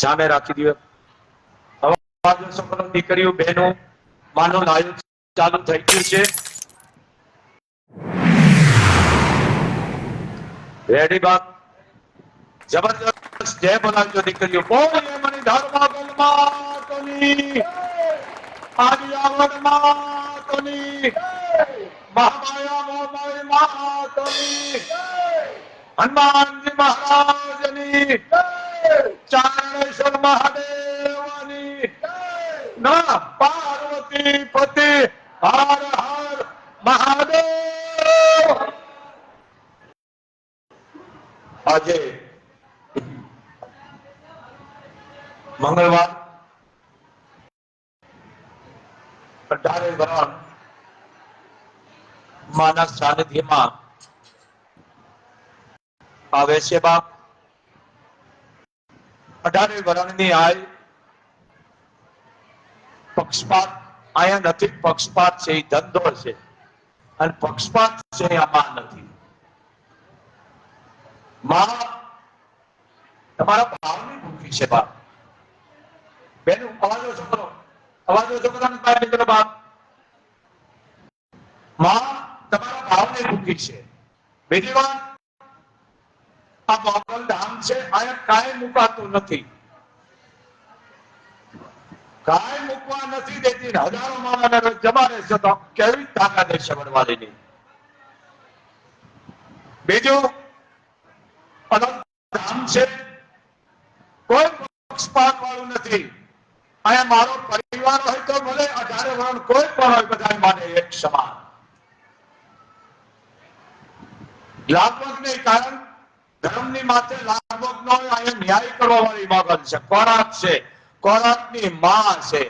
સામે રાખી દો. દીકરીઓ બહેનો માનું લાઈવ ચાલુ થઈ ગયું છે. રેડી બાપ જબરદસ્ત જય બોલાવજો દીકરીઓ. બોલીએ મની ધર્મ માતની આદિયાવર માતની મહામાયા મોમાઈ માતની હનુમાનજી મહારાજની ચારણેશ્વર મહાદેવની ના પાર્વતી પતિ હર હર મહાદેવ. આજે મંગળવાર 18 વરણ માના સાનિધ્યમાં આવે છે બાપ. 18 વરણની આય પક્ષપાત અહીંયા નથી. પક્ષપાત છે એ ધંધો છે અને પક્ષપાત છે આમાં નથી. માં તમારા ભાવની ભૂખી છે બાપ. બેન અવાજ ઓછો કરો, અવાજ ઓછો કરો ને બહાર નીકળો બાપ. માં તમારા ભાવની ભૂખી છે. બીજી વાત, આ મોગલ ધામ છે અહીંયા કાંઈ મુકાતું નથી. કાંઈ મૂકવા નથી દેતી. હજારો માણસને જમાડે છે તો કેવી તાકાત છે વડવાલીની. બીજું ધામ છે કોઈ પક્ષપાત વાળું નથી. અહીંયા મારો પરિવાર હોય તો ભલે 18 વરણ કોઈ પણ હોય બધા માને એક સમાન. લાગવગ નહીં, કારણ ધર્મની માથે લાગવગ ન હોય. અહીંયા ન્યાય કરવા વાળી મગન છે. ખોરાક છે, ખોરાકની માં છે,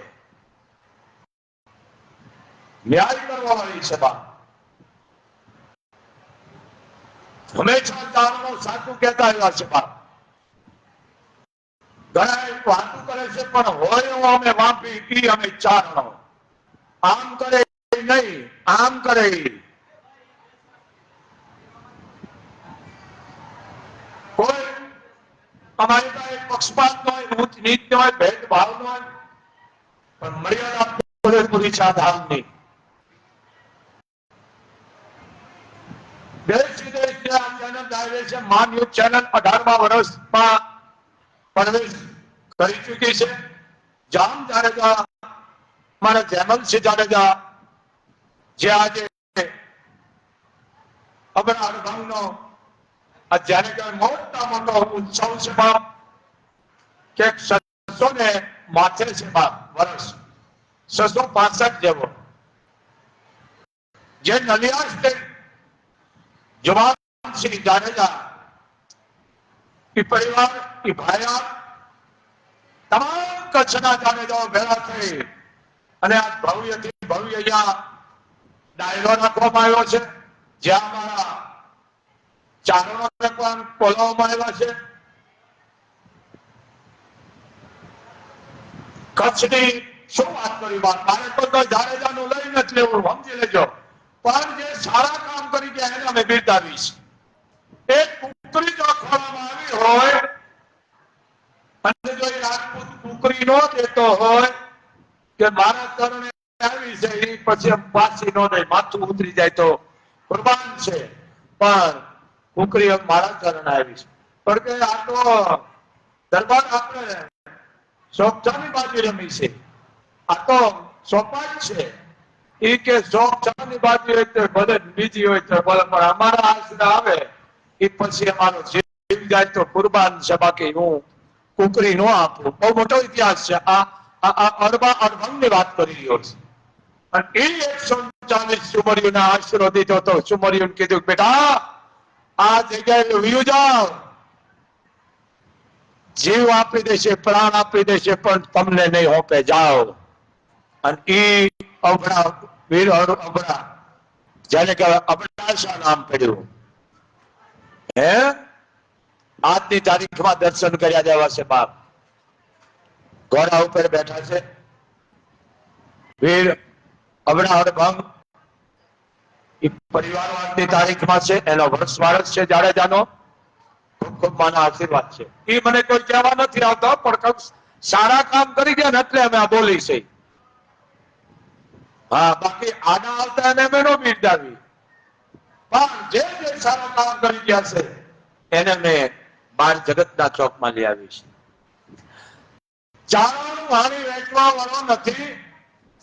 ન્યાય કરવા વાળી છે બા. હંમેશા ચારણો સાચું કહેતા આવ્યા છે બા. ઘણા વાતું કરે છે પણ હોય અમે વાપી ઈ અમે ચારણો. આમ કરે નહીં, આમ કરે. કોઈ અમારી પાસે પક્ષપાત ન હોય, ઊંચ નીચ ન હોય, ભેદભાવ ન હોય, પણ મર્યાદા પૂરેપૂરી છે આ ધામની. દેશ વિદેશની આ ચેનલ આવે છે. માન યુગ ચેનલ 18મા વર્ષમાં પ્રવેશ કરી ચૂકી છે. જામ જાડેજા, મારા જેમલસિંહ જાડેજા જે આજે અબડાર ગામનો જ્યારે મોટા મોટો ઉત્સવ છે બાપ, કે 600 ને માથે છે બાપ વર્ષ, 665 જેવો. જે નલિયા સ્ટેટ જવાનસિંહ જાડેજા એ પરિવાર એ ભાયા તમામ કચ્છના જાડેજાઓ ભેગા થઈ અને આ ભવ્યથી ભવ્ય અહીંયા ડાયરો નાખવામાં આવ્યો છે. જ્યાં અમારા ચારણોને પણ બોલાવવામાં આવ્યા છે. કચ્છની શું વાત કરી વાત, મારે તો જાડેજાનું લઈને જ લેવું, સમજી લેજો. પણ જે સારા કામ કરી ગયા એને અમે બિરદાવીશ. એક કુકરી જો ખોલવામાં આવી હોય અને જો એ રાજપૂત કુકરી નો દેતો હોય કે મારા ચરણે આવી છે એ પછી પાછી નો દે, માથું ઉતરી જાય તો કુરબાન છે. પણ કુકરી મારા ચરણે આવી છે. પણ કે આ તો દરબાર આપણે સોપચાની બાજુ રમી છે, આ તો સોપા જ છે. એ કે સોપચાની બાજુ હોય તો ભલે બીજી હોય તો ભલે, પણ અમારા આશરે આવે એ પછી અમારો જીવ જાય તો કુરબાન છે. બાકી હું કુકરી નો આપું. બહુ મોટો ઇતિહાસ છે. આ અડભંગની વાત કરી રહ્યો છે. અને એ 140 સુમરીઓના આશરો દીધો તો સુમરીઓને કીધું બેટા આ જગ્યાએ વયું જાઓ, જીવ આપી દેશે, પ્રાણ આપી દેશે, પણ તમને નહીં હોપે, જાઓ. અને ઈ અબડા વીર અબડા જેને કહેવાય અબડાસા નામ પડ્યું. હે આજની તારીખમાં દર્શન કર્યા જેવા છે બાપ. ઘોડા ઉપર બેઠા છે વીર અબડા અડભંગ. એ પરિવાર આજની તારીખમાં છે, એનો વર્ષ છે જાડેજાનો. ખૂબ ખૂબ માના આશીર્વાદ છે. એ મને કોઈ કહેવા નથી આવતો, પણ સારા કામ કરી ગયા ને એટલે અમે આ બોલી છે. હા, બાકી આના આવતા એને અમે નો બિરદાવી, પણ જે સારું કામ કરી ગયા છે એને મેં બાર જગતના ચોકમાં લઈ આવીશ. ચારણ વાણી વેચવા વાળો નથી,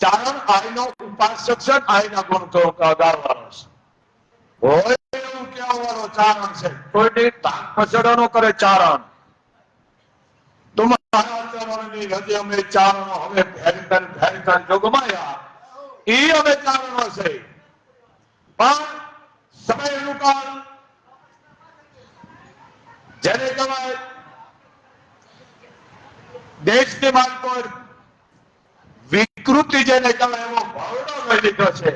ચારણ આઈનો ઉપાસક છે, આઈના ગુણ ગાળવાનો છે. હોય એવું કહેવા વાળો ચારણ છે, કોઈની તાક પછડો ન કરે ચારણ. તમારા ચરણની હૃદય અમે ચારણો હવે ભેરકન જોગમાયા, ઈ અમે ચારણો છે. પણ સમય અનુકાળ જેને કહેવાય દેશની માર્ગ પર વિકૃતિ જેને કહેવાય એવો ભવડો લઈ લીધો છે,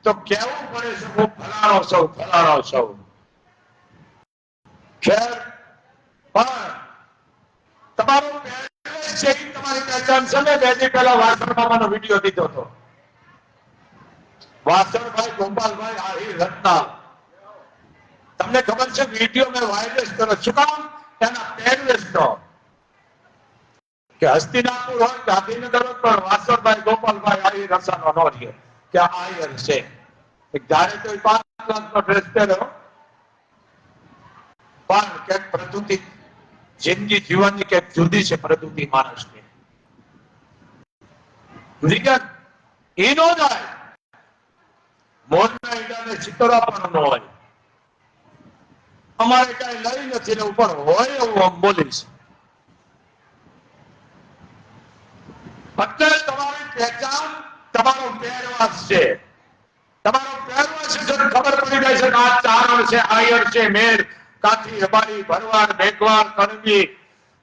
તો કેવું પડે છે હું ફલાણો સૌ ફલાણો સૌ. ખેર, પણ તમારું પહેરવેશ છે એ તમારી પહેચાન છે ને. બે દી પહેલા વાસણ મામાનો વિડીયો દીધો હતો, વાસણભાઈ ગોપાલભાઈ આહિર રત્ના. તમને ખબર છે વિડીયો મેં વાયરલેસ કર્યો, શું કામ? એના પહેરવેશનો. કે હસ્તિનાપુર હોય ગાંધીનગર હોય પણ વાસણભાઈ ગોપાલભાઈ આહિર રસાનો નો રહે કે આહિર છે. જ્યારે તો 5 લાખનો ડ્રેસ પહેર્યો, પણ ક્યાંક પ્રકૃતિ જિંદગી જીવવાની ક્યાંક જુદી છે પ્રકૃતિ માણસની. એ નો જાય, મોરના ઈડાને ચિતરવા પણ ન હોય. અમારે કઈ લઈ નથી ને ઉપર હોય એવું આમ બોલીશ. એટલે તમારી પહેચાન તમારો પહેરવાશ છે. તમારો પહેરવાશ છે, ખબર પડી જાય છે કે આ ચારણ છે, આયર છે, મેર, કાઠી, રબારી, ભરવાડ, મેઘવાળ, કણબી.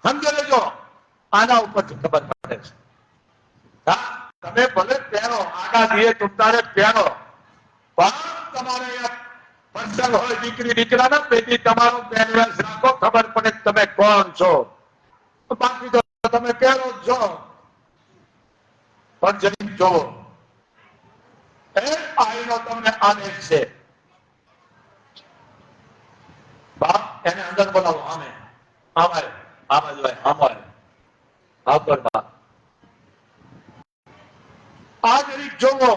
સમજો લેજો, આના ઉપરથી ખબર પડે છે. હા, તમે ભલે પહેરો, આડા દિયે તુમતારે પહેરો, પણ તમારે પ્રસંગ હોય દીકરી દીકરાના પેટી તમારું પહેરવેશ રાખો, ખબર પડે તમે કોણ છો. બાકી તો તમે પહેરો જ છો, પણ જરી જોવો એ આઈનો તમને આદેશ છે. બાપ એને અંદર બોલાવો, આમે આમાય આમાં જોય આમાય આપર બાપ આ જરી જોવો.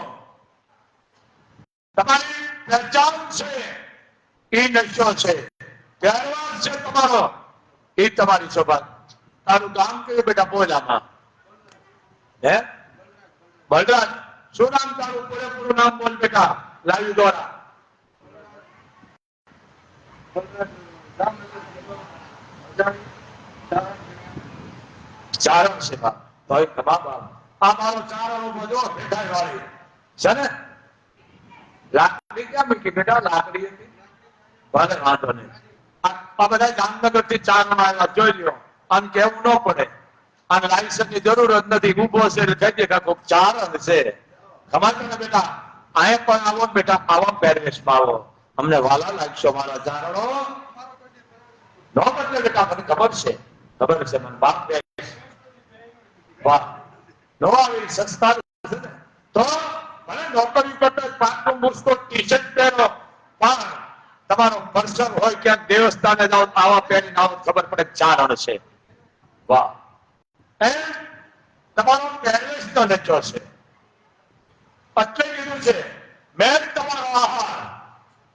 તમારી પહેચાન છે એ નશો છે, પહેરવાશ છે તમારો એ તમારી શોભા. તારું ગામ કયું બેટા? બોલામાં. હે બલરાજ, શું નામ તારું? પૂરેપૂરું નામ બોલ બેટા, લાવી દ્વારા. ચારણ સેવા ભાઈ બાબા, આ મારો ચારણ ઉભો જો ભેટાઈ વાળી છે ને. લાકડી ક્યાં મૂકી બેટા? લાકડી હતી, ભલે વાંધો નહીં. આ બધા જામનગર થી ચારણ આવ્યા, જોઈ લ્યો. આમ કેવું ન પડે, અને લાયસન્સ ની જરૂર જ નથી. ઉભો છે એટલે કહી દે કે ચારણ છે. ખબર ને બેટા, અહીંયા પણ આવો બેટા, આવા પહેરવેશમાં આવો, અમને વાલા લાગશો મારા ચારણો. નો બદલે બેટા, મને ખબર છે, ખબર છે મને. બાપ બે વાહ, નો આવી સંસ્કાર છે ને, તો ભલે નોકરી કરતા પાકનું મુસ્કો ટી-શર્ટ પહેરો, પણ તમારો પ્રસંગ હોય ક્યાંક દેવસ્થાને જાઓ, આવા પહેરીને આવો, ખબર પડે ચારણ છે. વાહ, એમ તમારો પહેરવેશ તો નચો છે. એટલે કીધું છે મેં તમારો આહાર,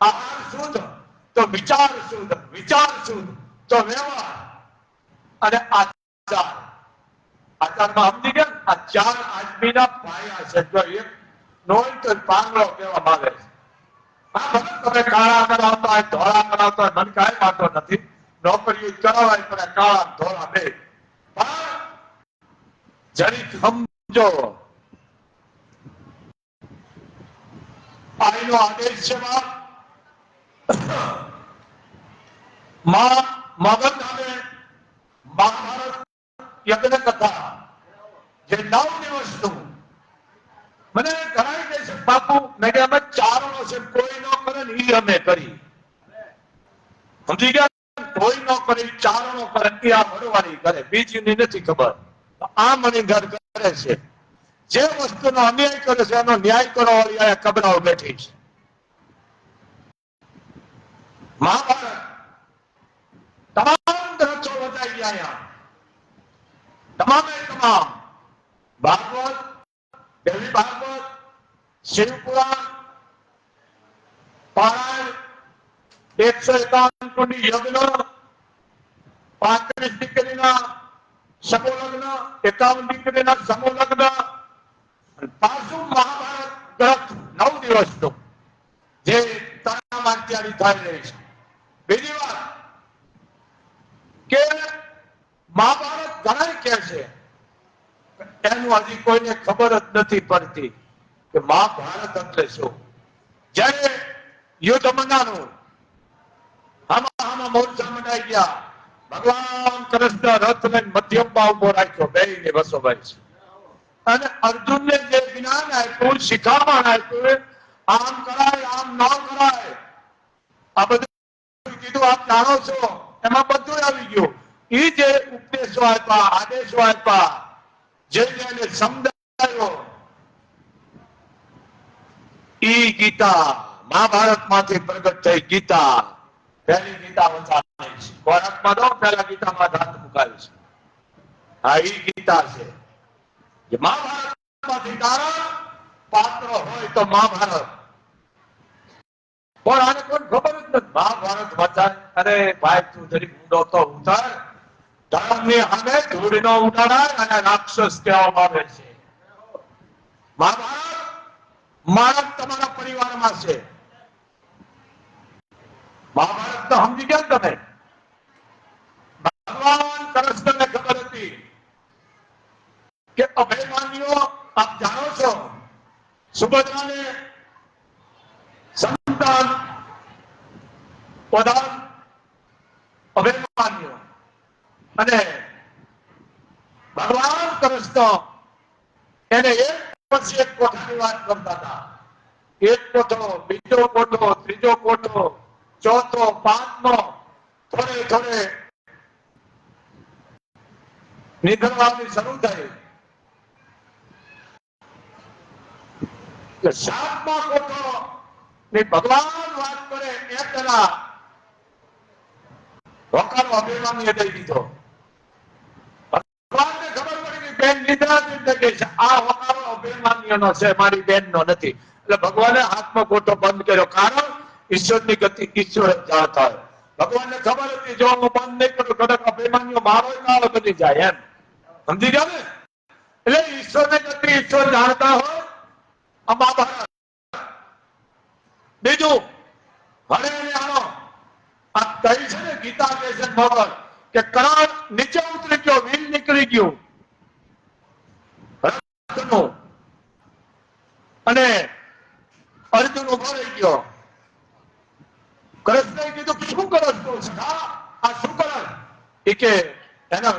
આહાર શુદ્ધ તો વિચાર શુદ્ધ, વિચાર શુદ્ધ તો વ્યવહાર અને આચાર. આચારમાં સમજી ગયા? આ ચાર આદમીના પાયા છે. જો એક નોય તો પાંગળો કહેવામાં આવે છે. હા, ભલે તમે કાળા કરાવતા હોય, ધોળા કરાવતા હોય, મને કાંઈ વાંધો નથી. નોકરીઓ કરાવાય પડે, કાળા ધોળા બે. પણ જરી સમજો, આઈનો આદેશ છે બાપ. મગધ નામે મહાભારત યજ્ઞ કથા જે 9 દિવસનું મને ઘણા કહે છે બાપુ, મેં કે અમે ચારણો છે, કોઈ ન કરે ને ઈ અમે કરી. સમજી ગયા? કોઈ ન કરે, ચારણો કરે, એ આ ભરવાડી કરે, બીજીની નથી ખબર. આ મને ઘર કરે છે. જે વસ્તુનો અન્યાય કરે છે એનો ન્યાય કરવા વાળી આ કબરાઓ બેઠી છે. મહાભારત તમામ અહીંયા તમામ ભાગવત, દેવી ભાગવત, શિવપુરાણ, પારાયણ, 151 કુંડી યજ્ઞ, 35 દીકરીના સમૂહ લગ્ન, 51 દીકરીના સમૂહ લગ્ન, પાછું મહાભારત ગ્રંથ 9 દિવસનું જે તણામાં તૈયારી થઈ રહી છે. બીજી વાત કે મહાભારત ઘણા કહે છે, એનું હજી કોઈને ખબર જ નથી પડતી કે મહાભારત એટલે શું. જયારે યુદ્ધ મંડાનું આમાં મોરચા મંડાઈ ગયા, ભગવાન કૃષ્ણ રથ લઈને મધ્યમમાં ઉભો રાખ્યો, બેયને વસોબાઈ છે. અને અર્જુનને જે જ્ઞાન આપ્યું, શિખામણ આપ્યું, આમ કરાય આમ ન કરાય, આ બધું કીધું આપ જાણો છો, એમાં બધું આવી ગયું. એ જે ઉપદેશો આપ્યા, આદેશો આપ્યા, જેને સમજાયો, ઈ ગીતા મહાભારત માંથી પ્રગટ થઈ. ગીતા પહેલી ગીતા વચાવી છે. ભારતમાં તો પહેલા ગીતામાં હાથ મુકાયું છે. હા, ઈ ગીતા છે. મહાભારતમાંથી તારા પાત્ર હોય તો મહાભારત, પણ આને કોઈ ખબર જ નથી. મહાભારત વચાય, અરે ભાઈ તું જરી ઊંડો તો ઉતાર, ધર્મની સામે ધૂળ નો ઉડાડાય અને રાક્ષસ કહેવામાં આવે છે. મહાભારત માણસ તમારા પરિવારમાં છે. મહાભારત તો સમજી ગયા તમે. ભગવાન કૃષ્ણને ખબર હતી કે અભિમાનીઓ, આપ જાણો છો, સુભદ્રાને સંતાન પ્રધાન અભિમાન્યુ, અને ભગવાન કૃષ્ણ એને એક પછી એક કોઠાની વાત કરતા હતા. એક કોઠો, બીજો કોઠો, ત્રીજો કોઠો, ચોથો, પાંચમો, થોડે નીકળવાની શરૂ થઈ. સાતમા કોઠો ની ભગવાન વાત કરે એ પેલા હોકારો અભિમાનીએ દઈ દીધો. ભગવાનને ખબર પડી કે બેન નિદ્રાધીન થઈ ગઈ છે, આ હોકારો અભિમાનીનો છે, મારી બેનનો નથી. એટલે ભગવાને હાથમાં કોઠો બંધ કર્યો. કારણ ઈશ્વરની ગતિ ઈશ્વર જ જાણતા હોય. ભગવાનને ખબર હતી જો હું બંધ નહીં કરું કદાચ અભિમાનીઓ મારો કાળો બની જાય, એમ સમજી ગયા ને. એટલે ઈશ્વરની ગતિ ઈશ્વર જાણતા હોય. આ મહાભારત. બીજું હરે આનો આ કહી છે ને, ગીતા કહે છે ભગવાન કે કરાર નીચે ઉતરી ગયો, વીલ નીકળી ગયું રથનું, અને અર્જુન ઉભો રહી ગયો. કૃષ્ણએ કીધું શું કરો છો? આ શું કરો? એ કે એના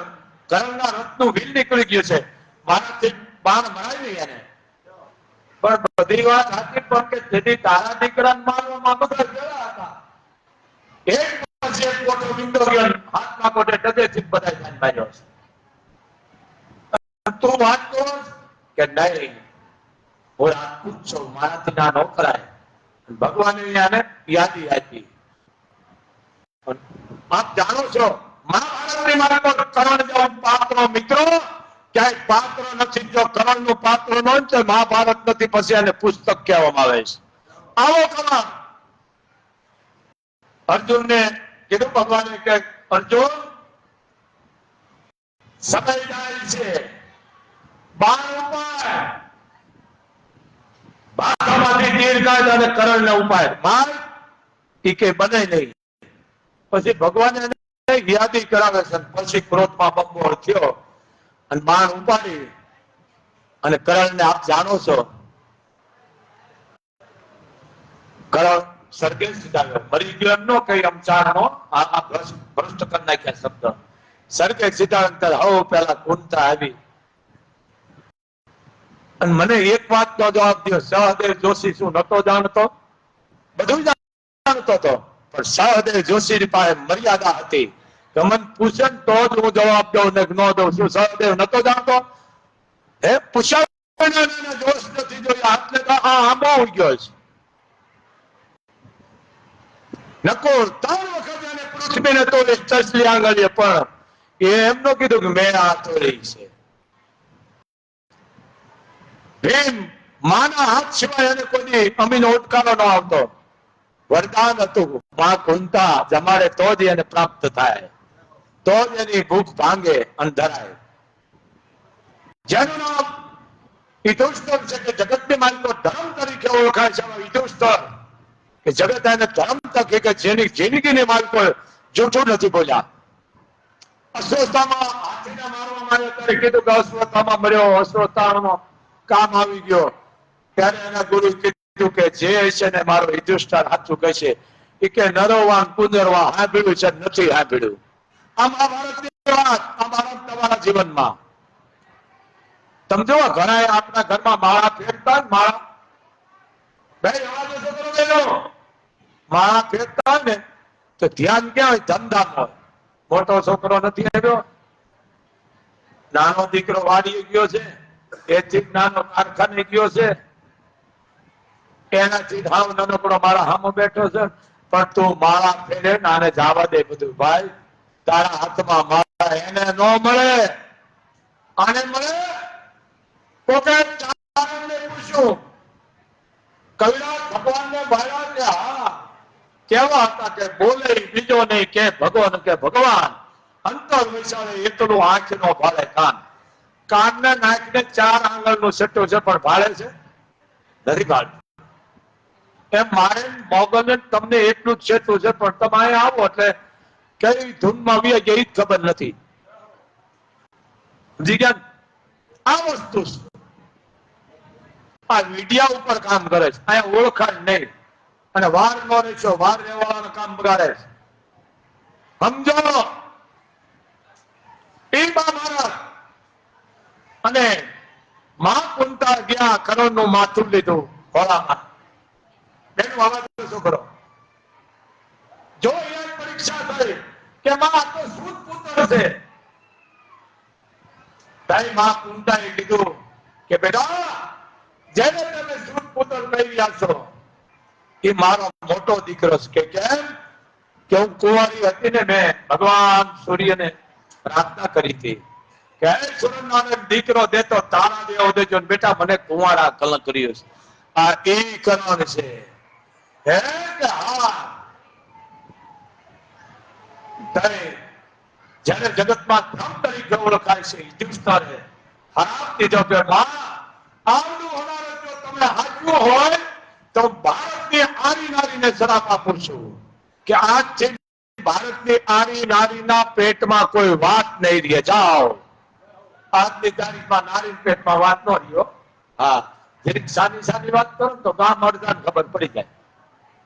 કરણના રથનું વીલ નીકળી ગયું છે, મારાથી બાણ મરાવી એને. પણ બધી વાત સાચી, પણ કે જેથી તારા દીકરાને મારવામાં બધા ગયા હતા. એક પછી એક કોઠો વીંધો ગયો, હાથમાં કોઠે ટકેથી બધા ધ્યાન માર્યો છે. તું વાત કરો કે નહીં, હું રાજપૂત છું, મારાથી ના ન કરાય. ભગવાને એને યાદી આપી. આપ જાણો છો મહાભારતની મારે તો કરણ જેવો પાત્ર મિત્રો ક્યાંય પાત્ર નથી. જો કરણ નું પાત્ર ન હોય તો મહાભારત નથી, પછી એને પુસ્તક કહેવામાં આવે છે. આવો કરણ અર્જુનને કીધું ભગવાને કે અર્જુન સમય જાય છે, બાણ ઉપાય, બાધામાંથી તીર કાઢ અને કરણને ઉપાય માર. ઈ કે બને નહીં. પછી ભગવાન એને યાદી કરાવે છે. પછી ક્રોધમાં બબોળ થયો અને બાણ ઉપાડી અને કરણને આપ જાણો છો, કરણ સર્ગે સીધાયો, મરી ગયો એમ નો કહી અમચાનો, આ ભ્રષ્ટ કરી નાખ્યા શબ્દ. સર્ગે સીધા હવ પેલા કુંતા આવી. અને મને એક વાત નો જવાબ દો, સહદેવ જોશી શું નતો જાણતો? બધું જાણતો હતો, પણ સહદેવ જોશી પાસે મર્યાદા હતી. મને પૂછે તો જ હું જવાબ દઉં ને ન દઉં. શું સહદેવ નતો જાણતો? હે પૂછાય જોશ નથી જોઈ, હાથને આંબો ગયો છે. નકુળ 3 વખત એને પૃથ્વીને તો ચસલી આંગળીએ, પણ એમ નો કીધું કે મેં આ તોડી છે. ભીમ માના હાથ સિવાય એને કોઈ અમીનો ઉટકારો ન આવતો. વરદાન હતું, માં કુંતા જમાડે તો જ એને પ્રાપ્ત થાય, તો જ એની ભૂખ ભાંગે અને ધરાય. જેનું નામ યુધિષ્ઠિર છે કે જગતની માલિકો ધર્મ તરીકે ઓળખાય છે. યુધિષ્ઠિર કે જગત એને ધર્મ તકે કે જેની જિંદગીની માલિકો જૂઠું નથી બોલ્યા. અશ્વત્થામાં હાથીને મારવામાં આવ્યો ત્યારે કીધું કે અશ્વત્થામાં મર્યો, અશ્વત્થામાં કામ આવી ગયો. ત્યારે એના ગુરુ કીધું કે જે છે ને મારો યુધિષ્ઠિર સાચું કહેશે. એ કે નરોવાન પુનર્વા સાંભળ્યું છે નથી સાંભળ્યું. આ મહાભારતની વાત, આ ભારત તમારા જીવનમાં સમજો. ઘણા આપણા ઘરમાં માળા ફેરતા માળા ભાઈ અવાજ ઓછો કરો બેનો. માળા ફેરતા ને તો ધ્યાન ક્યાં હોય? ધંધામાં હોય. મોટો છોકરો નથી આવ્યો, નાનો દીકરો વાડીએ ગયો છે, એથી નાનો કારખાને ગયો છે, એનાથી હાવ નાનકડો મારા સામે બેઠો છે. પણ તું માળા ફેરે ને આને જવા દે બધું. ભાઈ તારા હાથમાં માળા એને ન મળે, આને મળે. પૂછ્યું કવિરાજ ભગવાનને ભાયા કે હા કેવા હતા કે બોલે બીજો નહીં કે ભગવાન કે ભગવાન અંતર વિચારે એટલું આંખ નો ભાળે કાન. કાનને નાખીને 4 આંગળનું સેટું છે પણ ભાળે છે નથી ભાળતું. એમ મારે મોગલને તમને એટલું જ સેટું છે પણ તમે અહીંયા આવો એટલે કઈ ધૂનમાં વી ગઈ જ ખબર નથી. આ વસ્તુ આ મીડિયા ઉપર કામ કરે છે. અહીંયા ઓળખાણ નહીં અને વાર નો રહેશો, વાર રહેવાળાનું કામ બગાડે છે. સમજો એ મહારાજ અને મા કુંતા ગયા, કરોડનું માથું લીધું ખોળામાં. એનું અવાજ શું કરો? જો એ પરીક્ષા થઈ કે માં તો શુદ્ધ પુત્ર છે. તારી મા કુંતાએ કીધું કે બેટા જેને તમે શુદ્ધ પુત્ર કહી રહ્યા છો એ મારો મોટો દીકરો છે. કેમ કે હું કુંવારી હતી ને મેં ભગવાન સૂર્યને પ્રાર્થના કરી હતી કે સૂર્યનારાયણ દીકરો દેતો તારા દેવો દેજો. બેટા મને કુંવારા કલંક કર્યો છે. આ એ કરણ છે. હે કે હા જયારે જગતમાં ધર્મ તરીકે ઓળખાય છે યુધિષ્ઠિરે હરામ દીધો કે માં આવડું હોનાર જો તમે હાચવું હોય તો ભારતની આરી નારીને શરાપ આપું છું કે આજ છે ભારતની આરી નારીના પેટમાં કોઈ વાત નહીં રહે. જાઓ આજની તારીખમાં નારી પેટમાં વાત ન રહ્યો. હા જરીક સાની સાની વાત કરો તો ગામ અડધાને ખબર પડી જાય.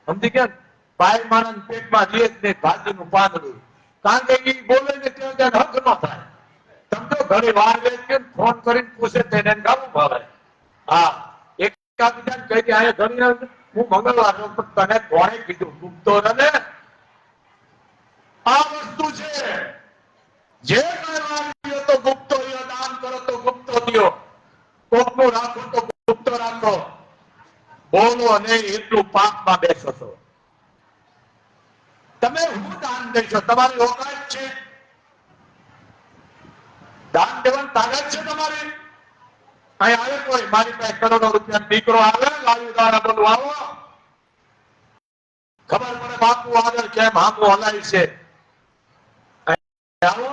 સમજી ગયા? ભાઈ માણસ પેટમાં રહે જ નહીં ભાજીનું પાંદડું. કારણ કે એ બોલે ને ત્યાં હક ન થાય. સમજો ઘણી વાર લે ફોન કરીને પૂછે તેને ગાવું ભાવે. હા એકાબીજાને કહી દે અહીંયા ઘણી હું મંગળવાર તને કોણે કીધું ગુપ્તો ને આ વસ્તુ છે. જે કઈ તો ગુપ્તો દાન કરો તો ગુપ્તો દો, કોકનું રાખો તો ગુપ્તો રાખો. બોલો નહીં એટલું પાપમાં બેસો છો. તમે હું દાન દેશો? તમારી ઓકાત છે? દાન દેવાની તાકાત છે તમારી? અહીં આવે કોઈ મારી પાસે કરોડો રૂપિયા દીકરો આવે લાવી દ્વારા બધું આવો ખબર પડે બાપુ આગળ કેમ હામું હલાય છે. આવો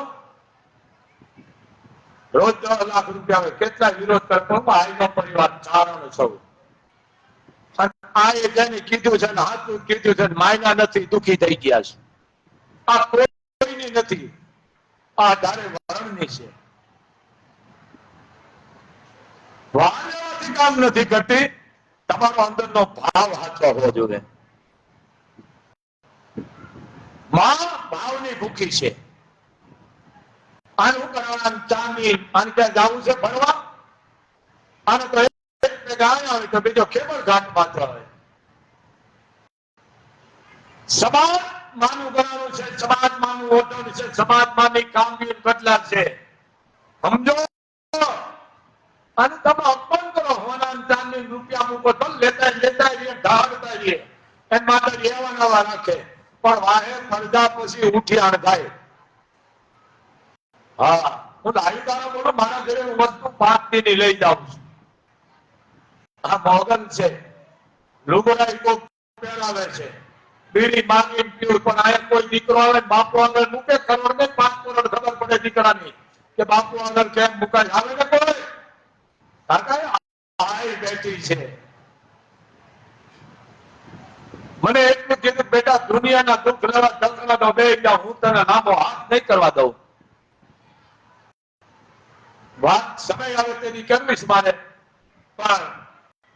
રોજ 10 લાખ રૂપિયા આવે. કેટલા વિરોધ કરતો આઈનો પરિવાર ચારણ સૌ આ જેને કીધું છે ને હાથું કીધું છે માયના નથી દુખી થઈ ગયા છે. આ કોઈની નથી, આ ધારે વરણની છે. વાળવાથી કામ નથી કરતી. તમારો અંદરનો ભાવ સાચો હોવો જોઈએ. માં ભાવની ભૂખી છે. આનું કરવાના ચાંદી આને ત્યાં જવું છે ભણવા. આને તો ગાય હોય તો બીજો કેબલ ઘાટ માત્ર હોય. સમાજ માનું ગણાનું છે, સમાજ માનું ઓઢણ છે, સમાજ માની કામગીરી બદલા છે. સમજો અને તમે અપમાન કરો. હોના ચાંદી રૂપિયા મૂકો તો લેતા રહીએ ઢાળતા રહીએ. એમ માટે એવા નવા રાખે પણ વાહે પડદા પછી ઉઠી આણ થાય. હા, હું લાઈદારો બોલું, મારા ઘરે હું વસ્તુ 5 દી ની લઈ જાઉં છું. આ મોગલ છે, લુગડા કોક પહેરાવે છે, બીડી માંગી પીવું, પણ આયા કોઈ દીકરો આવે બાપુ આગળ મૂકે કરોડ ને 5 કરોડ ખબર પડે દીકરાની કે બાપુ આગળ કેમ મુકાય, આવે ને કોઈ કાકા આય બેઠી છે. મને એટલું કીધું બેટા દુનિયાના દુઃખ લેવા દલદલાનો બે ગયા, હું તને લાંબો હાથ નહીં કરવા દઉં. વાત સમય આવે તેની કરવીશ મારે, પણ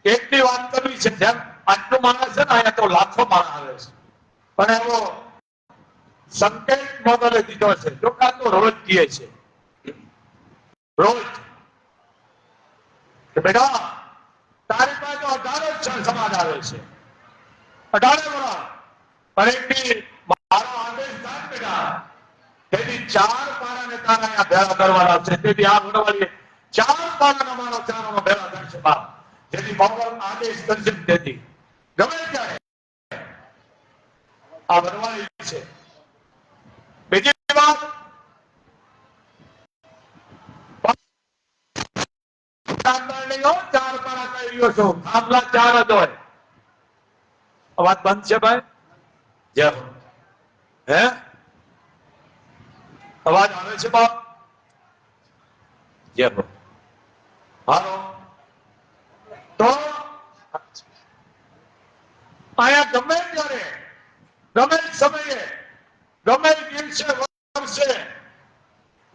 એટલી વાત કરવી છે જેમ આટલું માણસ છે ને અહીંયા તો લાખો માણસ આવે છે, પણ એવો સંકેત મોગલે દીધો છે. જો કાં તો રોજ કહે છે, રોજ કે બેટા તારી પાસે 18 સમાજ આવે છે, 18 વર્ષ, પણ એકથી મારો આદેશ થાય બેટા, તેથી 4 પારાને તારા અહીંયા ભેળા કરવાના છે. તેથી આ વડવાળીએ 4 પારાના મારો ચારોનો ભેળા થશે બાપ, જેથી મોગલ આદેશ કરશે તેથી ગમે ત્યારે આ વડવાળી છે. બીજી વાત, ચાર પારા કહી રહ્યો છું, આમલા 4 જ હોય. અવાજ બંધ છે ભાઈ? જય હો. હે અવાજ આવે છે બાપ? જય હો. હાલો, તો અહીંયા ગમે ત્યારે, ગમે સમયે, ગમે દિવસે વર્ષે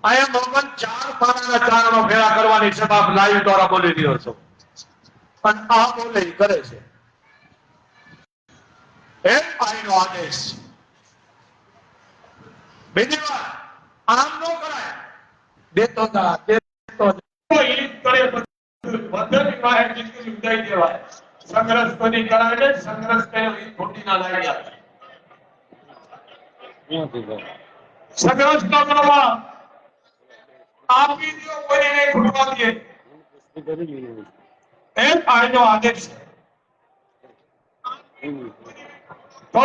અહીંયા મોગલ 4 પારાના ચારણો ભેળા કરવાની છે બાપ. લાઈવ દ્વારા બોલી રહ્યો છો, અને આ બોલે કરે છે એ આઈનો આદેશ. બીજી વાત, આમ નો કરાય, દેતો જા દેતો ઈદ કરે વધની વાહે દીકરી ઉડાઈ દેવાય. સંઘર્ષ કોની કરાય ને સંઘર્ષ કર્યો ઈ ખોટી ના લાગ્યા. સંઘર્ષ નો કરવા આપી દો, કોઈને નહીં ખોટવા દે, એ આઈનો આદેશ છે. તો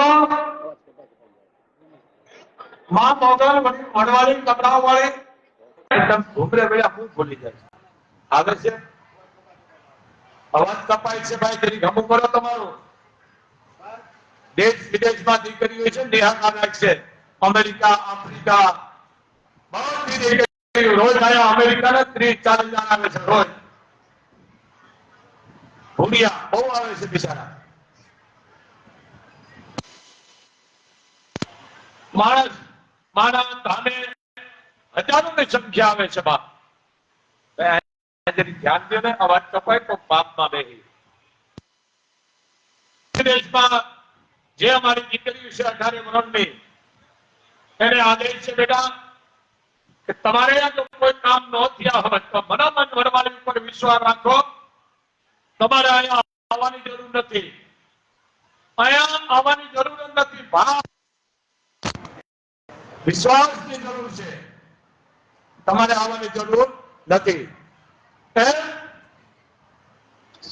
માં મોગલ વડવાળી કપડાઓ વાળી એકદમ ઘૂમરે વેળા હું ભૂલી જાય આવે છે. અવાજ કપાય છે ભાઈ, તેની ગમું કરો તમારું. દેશ વિદેશમાં દીકરીઓ છે, નિહાળા રાખશે, અમેરિકા, આફ્રિકા, બધી દીકરીઓ રોજ આયા અમેરિકાના 30-40 જણ આવે છે રોજ. ભૂલિયા બહુ આવે છે બિચારા. માણસ માના ધામે હજારોની સંખ્યા આવે છે બાપ. ધ્યાન દે ને, અવાજ કપાય તો બાપમાં બેહી. દેશમાં જે અમારી દીકરીઓ છે 18 વર્ષની, એને આદેશ છે બેટા કે તમારે આ જો કોઈ કામ ન થયા હોય તો મનામન વડવાળી ઉપર વિશ્વાસ રાખો, તમારે અહીંયા આવવાની જરૂર નથી, અહીંયા આવવાની જરૂર નથી, વિશ્વાસની જરૂર છે, તમારે આવવાની જરૂર નથી.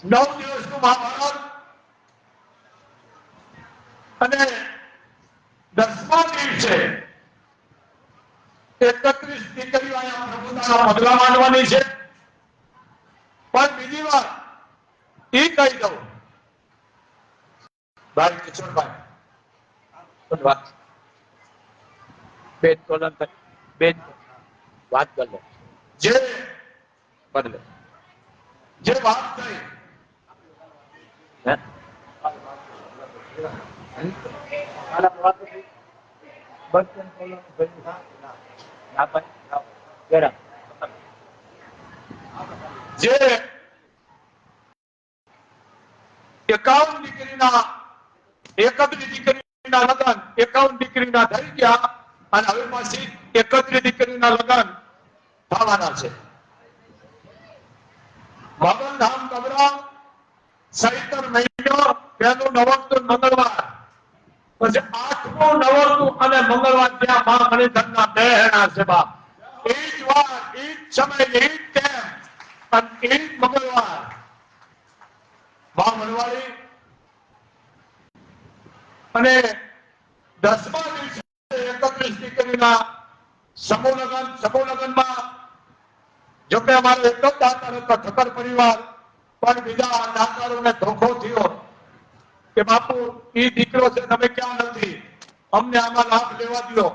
9 દિવસનું મહાભારત અને 10મા દિવસે 31 દીકરીઓ અહીંયા પ્રભુતાના પગલા માંડવાની છે. પણ બીજી વાત એ કહી દઉં ભાઈ કિશોરભાઈ, વાત બેન કોલન બેન વાત કર લો, જે બદલે જે વાત થઈ જે 51 દીકરીના 31 દીકરીના લગ્ન 51 દીકરીના થઈ ગયા, અને હવે પાછી 31 દીકરીના લગ્ન થવાના છે. મગનધામ કબરા ચૈત્ર મહિનો પહેલું નવરતું મંગળવાર, પછી 8મું નવરતું અને મંગળવાર ત્યાં મા મણિધરના બહેણા છે બાપ. એ જ વાર, એ જ સમય, એ જ ટાઈમ, અને એ જ મંગળવાર મા વડવાળી અને 10મા દિવસે 31 દીકરીના સમૂહ લગ્નમાં જો કે અમારો એક જ દાતાર હતો ઠક્કર પરિવાર, પણ બીજા દાતારોને ધોખો થયો કે બાપુ એ દીકરો છે, તમે ક્યાં નથી, અમને આમાં લાભ લેવા દો.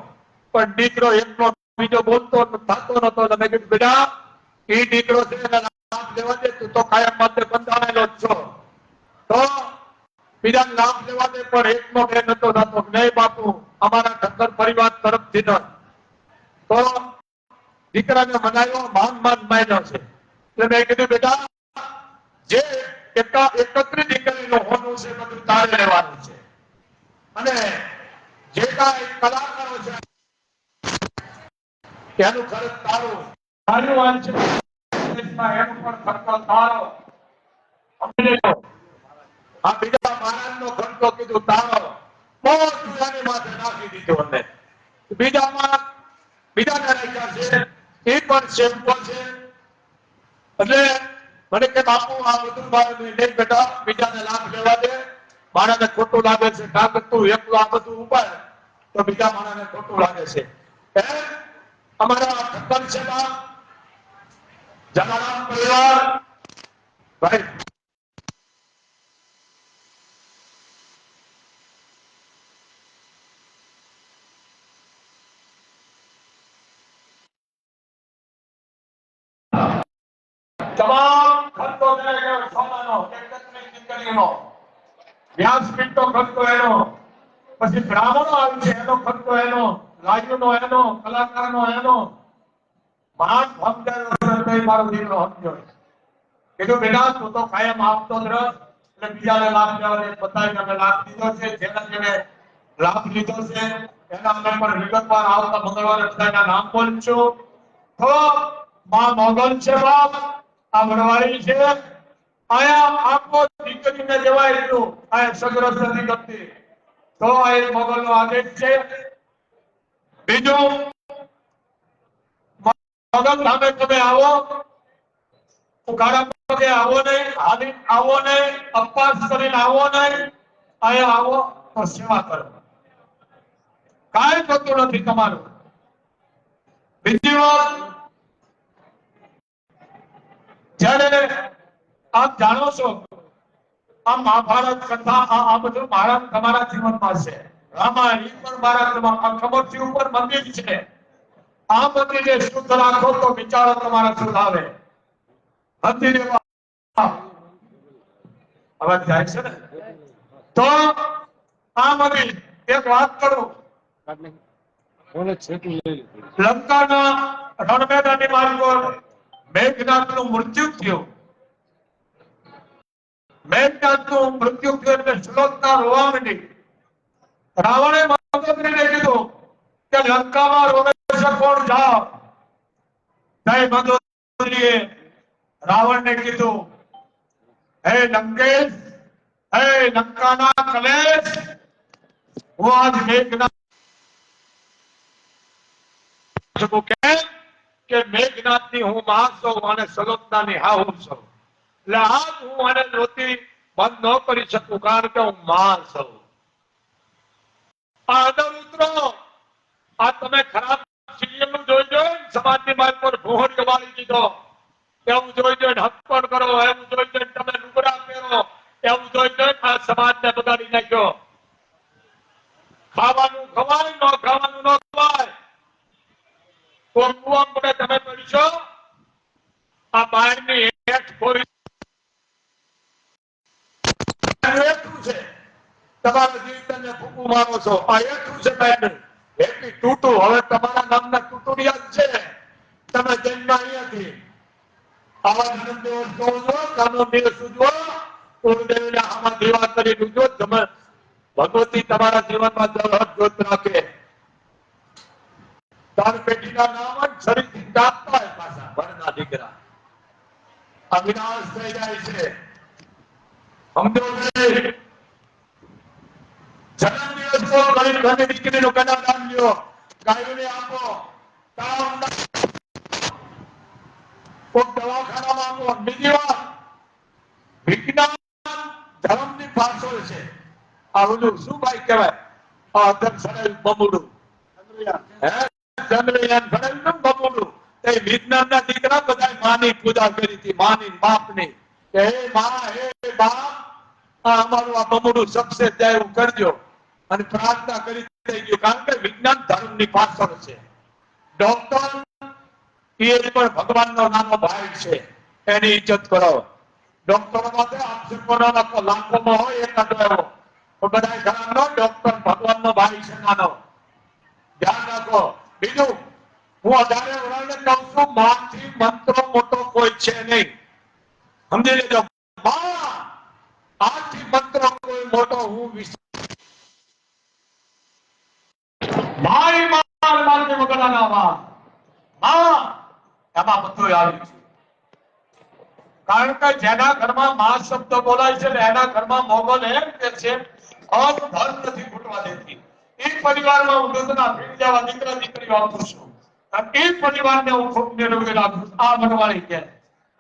પણ દીકરો એકનો બીજો બોલતો થતો નતો. તમે કીધું બેટા એ દીકરો છે એને લાભ લેવા દે, તું તો કાયમ માટે બંધાણેલો જ છો. તો બીજા લાભ લેવા દે, પણ એકનો બે નતો થતો. નહીં બાપુ, અમારા ઠક્કર પરિવાર તરફથી ન. તો દીકરાને મનાયો, માન માન્યો છે. એટલે મેં કીધું બેટા જે 31 દીકરીનું હોનું છે બધું તારે લેવાનું છે, અને જે કાંઈ કલાકારો છે એનું ખર્ચ તારું, તારું વાંચ છે એનું પણ ખર્ચો તારો. આ બીજા મહારાજનો ખર્ચો કીધું તારો, બધું એની માથે નાખી દીધું. અમને બીજાને રાખ્યા છે, એ પણ સેવકો છે. એટલે મને કે બાપુ આ બધું મારે નહીં બેટા, બીજાને લાભ લેવા દે, મારાને ખોટું લાગે છે. કાગળ તું એકલો આ બધું ઉપાડ તો બીજા મારાને ખોટું લાગે છે. અમારા ઠક્કર છે જલારામ પરિવાર ભાઈ, તમામ ખર્ચો સોનાનો 31 દીકરીનો, વ્યાસપીઠનો ખર્ચો એનો, પછી બ્રાહ્મણો આવે છે એનો ખર્ચો એનો, લાયુનો એનો, કલાકારનો એનો. માન મારો દીકરો સમજ્યો. કીધું બેટા તું તો કાયમ આપતો જ રહ, એટલે બીજાને લાભ લેવા દે. બધાને અમે લાભ લીધો છે, જેને લાભ લીધો છે એના અમે પણ વિગતવાર આવતા મંગળવારે બધાના નામ બોલશું. તો માં મોગલ છે બાપ, આ વડવાળી છે, આયા આખો દીકરીને જવાય એટલું આ સગ્રસ્ત નથી કરતી. તો આ એક મોગલનો આદેશ છે. બીજું મોગલ સામે તમે આવો, ઉઘાડા પગે આવો નહીં, હાલી આવો નહીં, અપવાસ કરીને આવો નહીં. આયા આવો તો સેવા કરો, કાંઈ થતું નથી તમારું. બીજી વાત, જ્યારે આપ જાણો છો આ મહાભારત કથા, આ બધું મારા તમારા જીવનમાં છે. રામાયણ પણ મારા ખબર ઉપર મંદિર છે. આ મંદિરને શુદ્ધ રાખો તો વિચારો તમારા શુદ્ધ આવે. મંદિરે અવાજ જાય છે ને? તો આ મંદિર એક વાત કરું, લંકાના રણમેદાનની માર્ગો મેઘનાથનું મૃત્યુ થયું. મેઘનાથનું મૃત્યુ થયું એટલે સુલોચના રોવા માંડી. રાવણે મંદોદરીને કીધું કે લંકામાં રોવે છે કોણ, જાઓ. તઈ મંદોદરીએ રાવણને કીધું, હે લંકેશ, હે લંકાના કલેશ, હું આજ મેઘનાથ કે મેઘનાથની હું માં છું અને સલોચનાની હાહુ છું. એટલે આજ હું આને રોતી બંધ ન કરી શકું, કારણ કે હું માં છું. આ અંદર ઉતરો. આ તમે ખરાબ સિરિયલ જોઈ જોઈ સમાજની માર્ગ પર ભોહરિયો વાળી દીધો. એવું જોઈ જોઈને હપ્પણ કરો, એવું જોઈ જોઈને તમે લુગડા પહેરો, એવું જોઈ જોઈને આ સમાજને બગાડી નાખ્યો. ખાવાનું ખવાય, ન ખાવાનું ન ખવાય. તમે પડશો આ બારની હેઠ ફોરી છે. તમારા જીવનને ફૂંકું મારો છો. આ એટલું છે બેન, એટલી તૂટું. હવે તમારા નામના તૂટુડિયા જ છે. તમે જન્મ અહીંયાથી આવા દિવસ જોજો, કાનો દિવસ ઉજવો, કુળદેવીને આમાં દીવા કરી ઉજવો. તમે ભગવતી તમારા જીવનમાં જોત રાખે. તાર પેટીના નામ જ શરીરથી કાપતા હોય પાછા ભણના દીકરા. અવિનાશ થઈ જાય છે. સમજો નહીં. જન્મદિવસ તો ગરીબ ઘરની દીકરીનું કન્યાદાન લ્યો, ગાયોને આપો, કોઈ દવાખાનામાં આપો. બીજી વાત, વિજ્ઞાન ધર્મની પાછળ છે. આ ઓલું શું ભાઈ કહેવાય, આ અધર સરેલ બમુડું, હે ચંદ્રયાન ઘડાવ્યું ને બમુડું, એ વિજ્ઞાનના દીકરા બધા માની પૂજા કરી હતી, માની બાપની, કે હે માં, હે બાપ, અમારું આ બમુડું સક્સેસ જાય એવું કરજો. અને પ્રાર્થના કરી થઈ ગયું, કારણ કે વિજ્ઞાન ધર્મની પાછળ છે. ડોક્ટર એ પણ ભગવાનનો નાનો ભાઈ છે, એની ઇજ્જત કરો. ડોક્ટરો માટે આક્ષેપોનો લાખોમાં હોય એકાદ એવો, પણ બધા ખરા નો, ડોક્ટર ભગવાનનો ભાઈ છે નાનો, ધ્યાન રાખો. બીજું, હું અઢારે વરાને કહું છું, માથી મંત્રો મોટો કોઈ છે નહીં, સમજી લેજો. આથી મંત્ર કોઈ મોટો હું મારી મારી વગડાના વા એમાં બધું આવી છે. કારણ કે જેના ઘરમાં માં શબ્દ બોલાય છે એના ઘરમાં મોગલ એમ કે છે ધર્મ નથી ફૂટવા દેતી. એ પરિવારમાં હું દૂધના ભીડ જેવા દીકરા દીકરીઓ આપું છું, એ પરિવારને હું ખૂબ નિરોગી રાખું છું. આ મનવાળી કે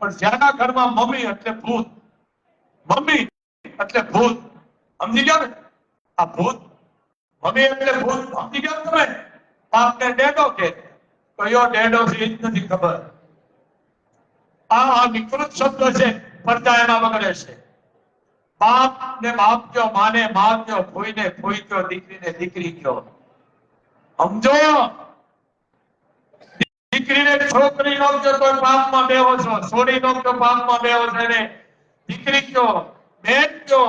પણ જેના ઘરમાં મમ્મી એટલે ભૂત, મમ્મી એટલે ભૂત, સમજી ગયા ને? આ ભૂત, મમ્મી એટલે ભૂત, સમજી ગયા તમે? બાપને ડેડો કે કયો ડેડો છે એ જ નથી ખબર. આ વિકૃત શબ્દ છે, પડદા એમાં બગડે છે. બાપ ને બાપ કયો, માને મા કયો, ફોઈને ફોઈ કયો, દીકરીને દીકરી કયો. સમજો, દીકરીને છોકરી નો કયો તો પાપમાં બેહો છો, છોડી નો કયો પાપમાં બેહો છો, ને દીકરી કયો, બેન કયો,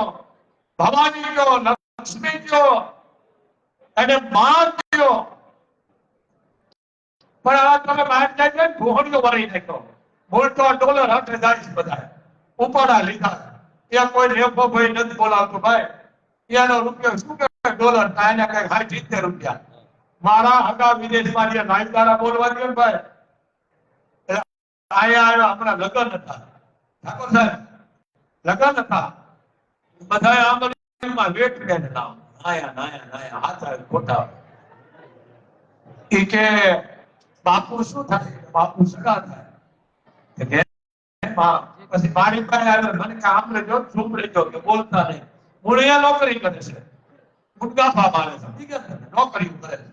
ભવાની કયો, લક્ષ્મી કયો, અને માં કયો. પણ આ તમે બહાર જાય ને ભોહણીઓ વળી નાખ્યો, બોલતો ડોલર હાથે જાય છે બધા ઉપાડા લીધા. ત્યાં કોઈ રેફો ભાઈ નથી બોલાવતો, ભાઈ એનો રૂપિયો શું કે ડોલર, એના કઈ 70 રૂપિયા. મારા હગા વિદેશમાં જે નાયદારા બોલવા દે ભાઈ, આયા આવ્યો હમણાં લગ્ન હતા, ઠાકોર સાહેબ લગ્ન હતા, બધા આંગળીમાં વેટ બેન નામ નાયા નાયા નાયા હાથ આવે ખોટા. એ કે બાપુ શું થાય? બાપુ સગા થાય. પછી મારી પાસે આવ્યો, મને કે આમ લેજો, ચૂપ લેજો, કે બોલતા નહીં. હું અહીંયા નોકરી કરે છે, ગુટગાફા મારે છે, ઠીક છે, નોકરી કરે છે,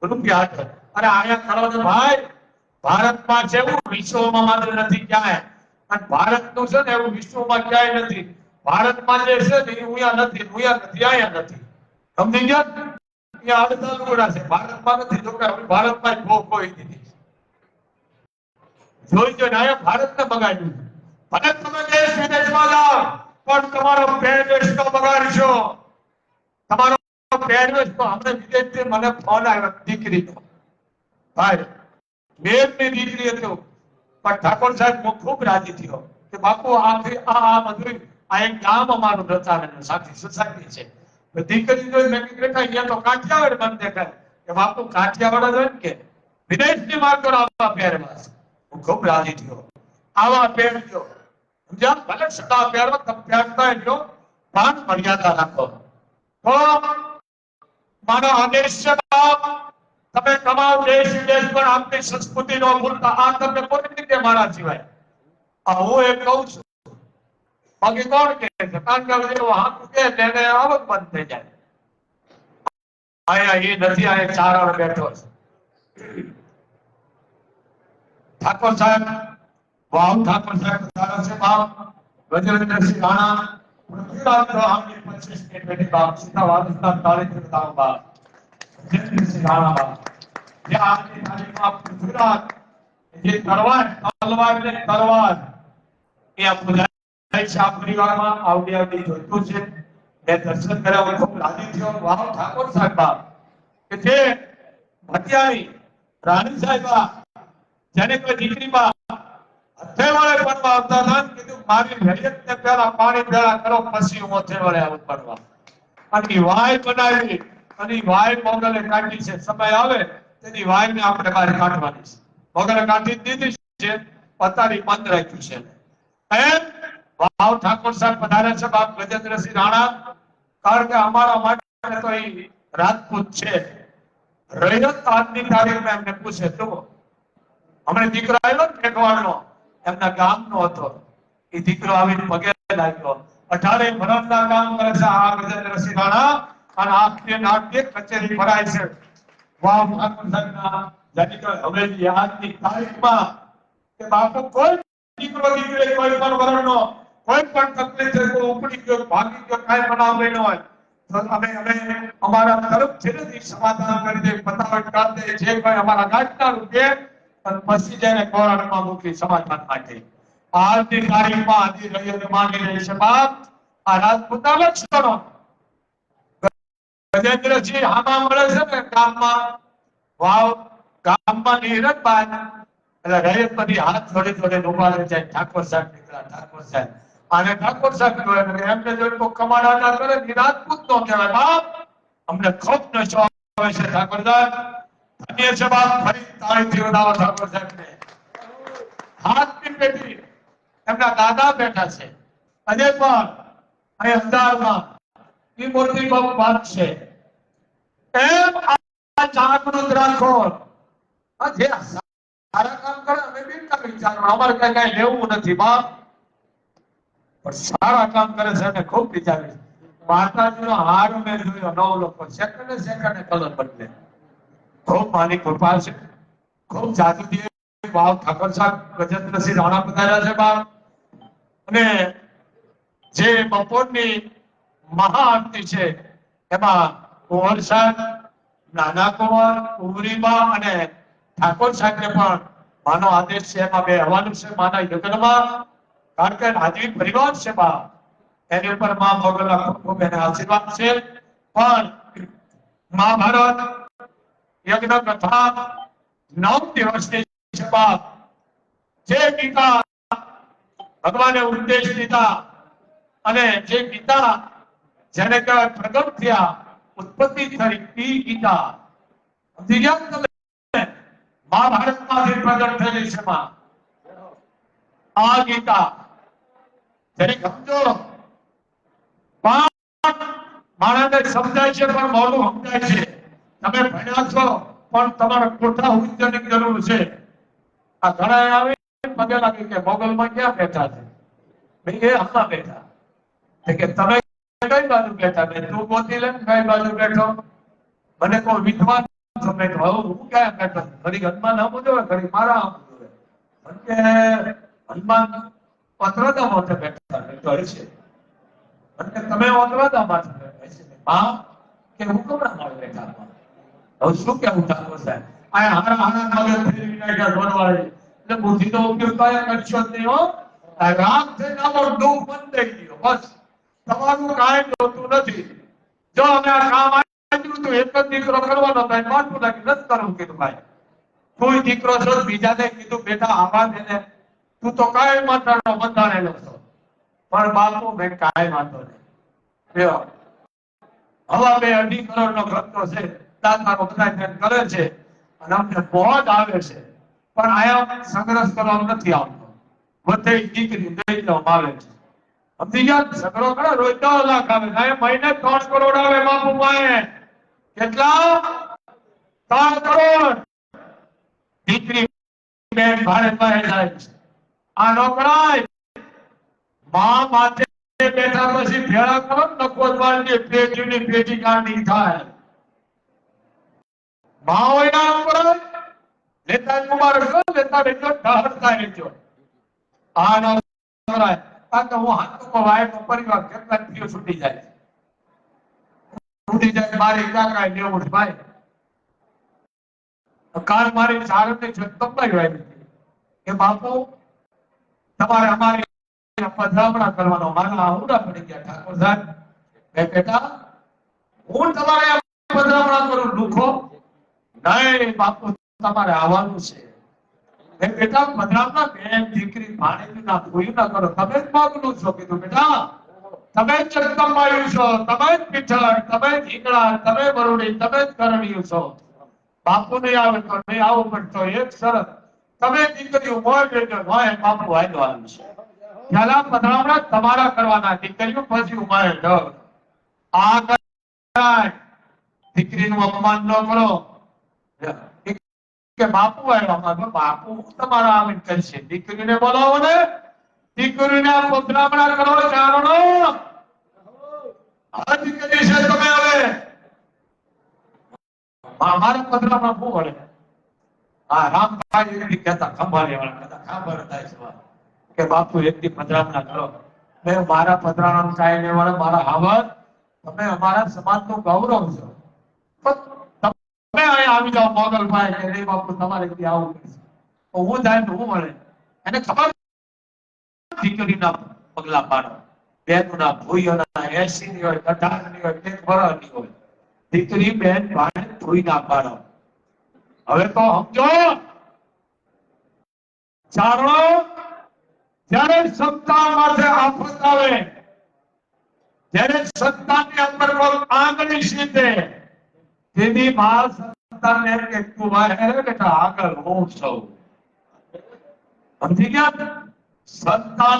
રૂપિયા હાથે. અરે અહીંયા કરો છો ભાઈ, ભારતમાં છે એવું વિશ્વમાં માત્ર નથી ક્યાંય, અને ભારતનું છે ને એવું વિશ્વમાં ક્યાંય નથી. ભારતમાં જે છે ને એ ઉયા નથી, અહીંયા નથી, સમજી ગયા? અહીંયા અડધા લુગડા છે, ભારતમાં નથી. જો કે ભારતમાં જ ભોગ કોઈ દીધી જોઈ જોઈને અહીંયા ભારતને બગાડ્યું. ભલે તમે દેશ વિદેશમાં જાઓ પણ તમારો પહેરવેશ તો બગાડશો. તમારો પહેરવેશ તો હમણાં વિદેશથી મને ફોન આવ્યો દીકરીનો, ભાઈ બેનની દીકરી હતો, પણ ઠાકોર સાહેબ હું ખૂબ રાજી થયો કે બાપુ આ બધું આ એક ગામ અમારું રચાવેલું સાથી સોસાયટી છે. દીકરી જોઈ મેં કીધું અહીંયા તો કાઠિયાવાડ મને દેખાય કે બાપુ કાઠિયાવાડ હોય કે વિદેશની માર્ગ આવા પહેરવા. હું ખૂબ રાજી થયો, આવા પહેરજો. સમજ્યા? ભલે સદા પહેરો, તમે પહેરતા એટલો ભાન મર્યાદા રાખો. તો મારો આદેશ છે બાપ, તમે કમાઓ દેશ વિદેશ પણ આપની સંસ્કૃતિ નો ભૂલતા. આ તમને કોઈ રીતે મારા સિવાય હું એક કહું છું, બાકી કોણ કે છે? કારણ કે હાથ કે તેને આવક બંધ થઈ જાય. અહીંયા એ નથી, અહીંયા ચારણ બેઠો છે. ઠાકોર સાહેબ વાવ, ઠાકોર સાહેબ સારા છે બાપ. ગજેન્દ્રસિંહ રાણા પૃથ્વીરાજ ચૌહાણની 25 મિનિટ બેઠી બાપ. સીધા વાદિસ્તા તાળીથી બતાવો બાપ. ગજેન્દ્રસિંહ રાણા બાપ, જે આજની તારીખમાં પૃથ્વીરાજ જે તલવાર ને તલવાર એ આ પૂજાય છે આ પરિવારમાં. આવડી જોઈતું છે, મેં દર્શન કર્યા, હું ખૂબ રાજી થયો. વાવ ઠાકોર સાહેબ બાપ કે જે ભટિયારી રાણી સાહેબા, જેને કોઈ દીકરી બા હથે વળે પડવા આવતા હતા, કીધું મારી હૈયતને પહેલા પાણી ભેળા કરો પછી હું હથે વળે આવું પડવા. અને વાય બનાવી અને વાય મોગલે કાઢી છે. સમય આવે તેની વાયને આપણે બહાર કાઢવાની છે. મોગલે કાઢી દીધી છે, પતારી બંધ રાખ્યું છે. એમ વાવ ઠાકોર સાહેબ પધારે છે બાપ ગજેન્દ્રસિંહ રાણા. કારણ કે અમારા માટે તો એ રાજપૂત છે. રૈયત આજની તારીખમાં એમને પૂછે તો હમણાં દીકરો આવ્યો ને ટેકવાડનો, એમના ગામનો હતો. એ દીકરો આવીને પગે લાગ્યો. 18 વર્ષના કામ કરે છે આ ગજેન્દ્રસિંહ રાણા. અને આખી નાટ્ય કચેરી ભરાય છે વાવ ઠાકોર સાહેબના જેની કે હવે આજની તારીખમાં કે બાપુ કોઈ દીકરો દીકરી કોઈ પણ વર્ણનો કોઈ પણ તકલીફ છે કોઈ ઉપડી ગયો ભાગી ગયો કાંઈ બનાવ બન્યો હોય તો અમે અમારા તરફથી સમાધાન કરી દે પતાવટ કરી દે જે કોઈ અમારા ગાંઠના રૂપે અને પછી જેને કોર્ટમાં મૂકી સમાધાન માટે આજની તારીખમાં આદિ રૈયત માંગી રહી છે બાપ આ રાજપૂતના લક્ષણો ગજેન્દ્રસિંહ આમાં મળે છે ને ગામમાં વાવ ગામમાં નીરજબાઈ એટલે રૈયત બધી હાથ જોડે જોડે ઉભા રહી જાય ઠાકોર સાહેબ નીકળ્યા ઠાકોર સાહેબ અને ઠાકોર સાહેબ એમને જોઈને કોઈ કમાડા કરે રાજપૂત નો કહેવાય બાપ અમને ખૂબ નશો આવે છે ઠાકોર સાહેબ ધન્ય છે બાપ ફરી તાળીથી વધાવો ઠાકોર સાહેબ ને હાથની પેટી એમના દાદા બેઠા છે અજય પણ અહીં અમદાવાદમાં એ મોટી બહુ વાત છે એમ આ જાગૃત રાખો જે સારા કામ કરે અમે બી કામ વિચારો અમારે કઈ લેવું નથી બાપ પણ સારા કામ કરે છે અને ખૂબ વિચારે માતાજીનો હાર મેં જોયો 9 લોકો સેકન્ડે કલર બદલે ખૂબ માની કૃપા છે ખૂબ જાગૃતિ ભાવ ઠાકોર સાહેબ ગજેન્દ્રસિંહ રાણા પધાર્યા છે બાપ અને જે બપોરની મહાઆરતી છે એમાં કુંવર સાહેબ નાના કુંવર કુંવરીબા અને ઠાકોર સાહેબને પણ માનો આદેશ છે એમાં બે હવાનું છે માના યજ્ઞમાં કારણ કે હાજરી પરિવાર છે બા એની ઉપર મા ભગવાનના ખૂબ એને આશીર્વાદ છે પણ મહાભારત યજ્ઞ કથા 9 દિવસની છે બા જે ગીતા ભગવાને ઉપદેશ દીધા અને જે ગીતા જેને પ્રગટ થયા ઉત્પત્તિ થઈ એ ગીતા મહાભારતમાંથી પ્રગટ થયેલી છે આ ગીતા જેને સમજો માણસને સમજાય છે પણ મોડું સમજાય છે તમે ભણ્યા છો પણ તમારે કોઠા ઉચ્ચની જરૂર છે આ ઘણા આવે પગે લાગે કે મોગલમાં ક્યાં બેઠા છે ભાઈ એ હમણાં બેઠા કે તમે કઈ બાજુ બેઠા બે તું ગોતી લે કઈ બાજુ બેઠો મને કોઈ વિદ્વાન તમે તો હું ક્યાં બેઠો ઘડી હનુમાન આમ જોવે ઘડી મારા આમ જોવે કે હનુમાન પત્રદા માટે બેઠા તો છે અને તમે ઓતરાદા માટે બેઠા છે હા કે હું કમરા માં બેઠા હવે શું કેવું ઠાકોર સાહેબ આ હારા હારા મગજ ફેરવી નાખ્યા ઢોરવાળી એટલે બુદ્ધિનો ઉપયોગ કયા કરશો જ નહીં હો રાગ થઈને આવો દુઃખ બંધ થઈ ગયો બસ તમારું કાંઈ જોતું નથી જો અમે આ કામ આપ્યું તો એક જ દીકરો કરવાનો ભાઈ માથું નાખી નથી કરવું કીધું ભાઈ કોઈ દીકરો છો બીજાને કીધું બેટા આવા દે ને તું તો કાંઈ માથાનો બંધાણેલો છો પણ બાપુ મેં કાંઈ વાંધો નહીં હવા 2.5 કરોડ નો ખર્ચો છે દાતારો બધા કરે છે અને અમને બહુ જ આવે છે પણ આયા સંઘર્ષ કરવામાં નથી આવતો બધે દીકરી દઈ દેવામાં આવે છે સમજી ગયા સગડો કરે રોજ 10 લાખ આવે મહિને 3 કરોડ આવે બાપુ પાસે કેટલા 3 કરોડ દીકરી બેન ભાડે પાસે જાય છે આ નોકરાય માં માથે બેઠા પછી ભેળા કરો નકોદવાળની પેટીની પેટી કાઢી થાય માં હોય ના ઉપર લેતા કુમાર લેતા બેઠો ઢહરતા રહેજો આ નોકરાય આ તો હું હાથમાં વાયનો પરિવાર કેટલા પીઓ છૂટી જાય મારી કાકા લેવું ભાઈ કાલ મારી સારથી જગદંબાઈ આવી કે બાપુ તમારે અમારી પધરામણા કરવાનો મારા આહુડા પડી ગયા ઠાકોર સાહેબ બેટા હું તમારે પધરામણા કરું દુખો નહીં બાપુ તમારે આવવાનું છે બેટા પધરામણા બેન દીકરી ભાણેજી ના કોઈ ના કરો તમે જ માગનું છો કીધું બેટા તમે જ જગદંબાયું છો તમે જ પીઠળ તમે જ હિંગળા તમે વરુડી તમે જ કરણિયું છો બાપુ નહીં આવે તો નહીં આવું પડતો એક શરત તમે દીકરીઓ મોય બેઠો મોય બાપુ વાયદવાનું છે પહેલા પધરામણા તમારા કરવાના દીકરીઓ પછી ઉમારે ઢગ આ કરાય દીકરીનું અપમાન ન કરો કે બાપુ આવ્યા બાપુ તમારા આવીને કરશે દીકરીને બોલાવો ને દીકરીને પધરામણા કરો ચારણો આ દીકરી છે તમે હવે અમારા પધરામણા શું વળે આ રામભાઈ એક દી કહેતા ખંભાળી વાળા કહેતા ખબર થાય છે કે બાપુ એક દી પધરામણા કરો. મેં મારા પધરામણા કાંઈ નહીં વળે, મારા હાવર તમે અમારા સમાજનું ગૌરવ છો. પણ તમે અહીંયા આવી જાઓ મોગલભાઈ કે નહીં બાપુ તમારે એક દી આવવું પડશે. તો હું જાય તો હું મળે એને ખબર દીકરીના પગલા પાડો, બેનના ભૂઈઓના 80 ની હોય 18 ની હોય 1 વર્ષની હોય દીકરી બેન ભાઈ ભૂઈ ના પાડો. હવે તો સમજો ચારણો જ્યારે સત્તા માટે આફત આવે, જ્યારે સત્તાની અંદર કોઈ આંગળી સીધે તેની માર સત્તાને એમ કે તું ભાઈ કે આગળ હું છું. સમજી ગયા? સત્તા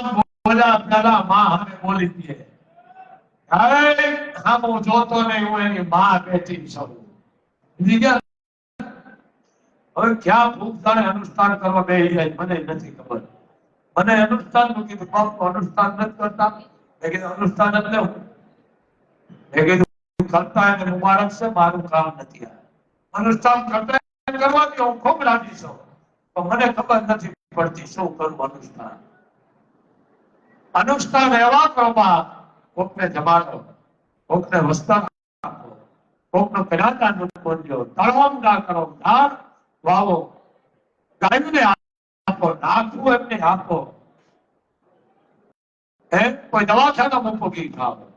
બોલ્યા પેલા માં હવે બોલી દે હું જોતો નહીં, હું એની માં બેઠી છું. સમજી ગયા? હવે ક્યાં ભૂખતાને અનુષ્ઠાન કરવા બેસી જાય મને નથી ખબર. મને અનુષ્ઠાન નું કીધું બાપુ અનુષ્ઠાન નથી કરતા. મેં કીધું અનુષ્ઠાન એટલે હું? મેં કીધું કરતા એને મુબારક છે, મારું કામ નથી. અનુષ્ઠાન કરતા કરવાથી હું ખૂબ રાજી છું, પણ મને ખબર નથી પડતી શું કરું અનુષ્ઠાન. અનુષ્ઠાન એવા કરવા કોકને જમાડો, કોકને વસ્તાન આપો, કોકનો કદાચાર બોલજો, તળવામડા કરો, ધાર વાવો, ગાયોને આપો, નાખવું એમને આપો, કોઈ દવાખાનામાં મૂકી ખાઓ.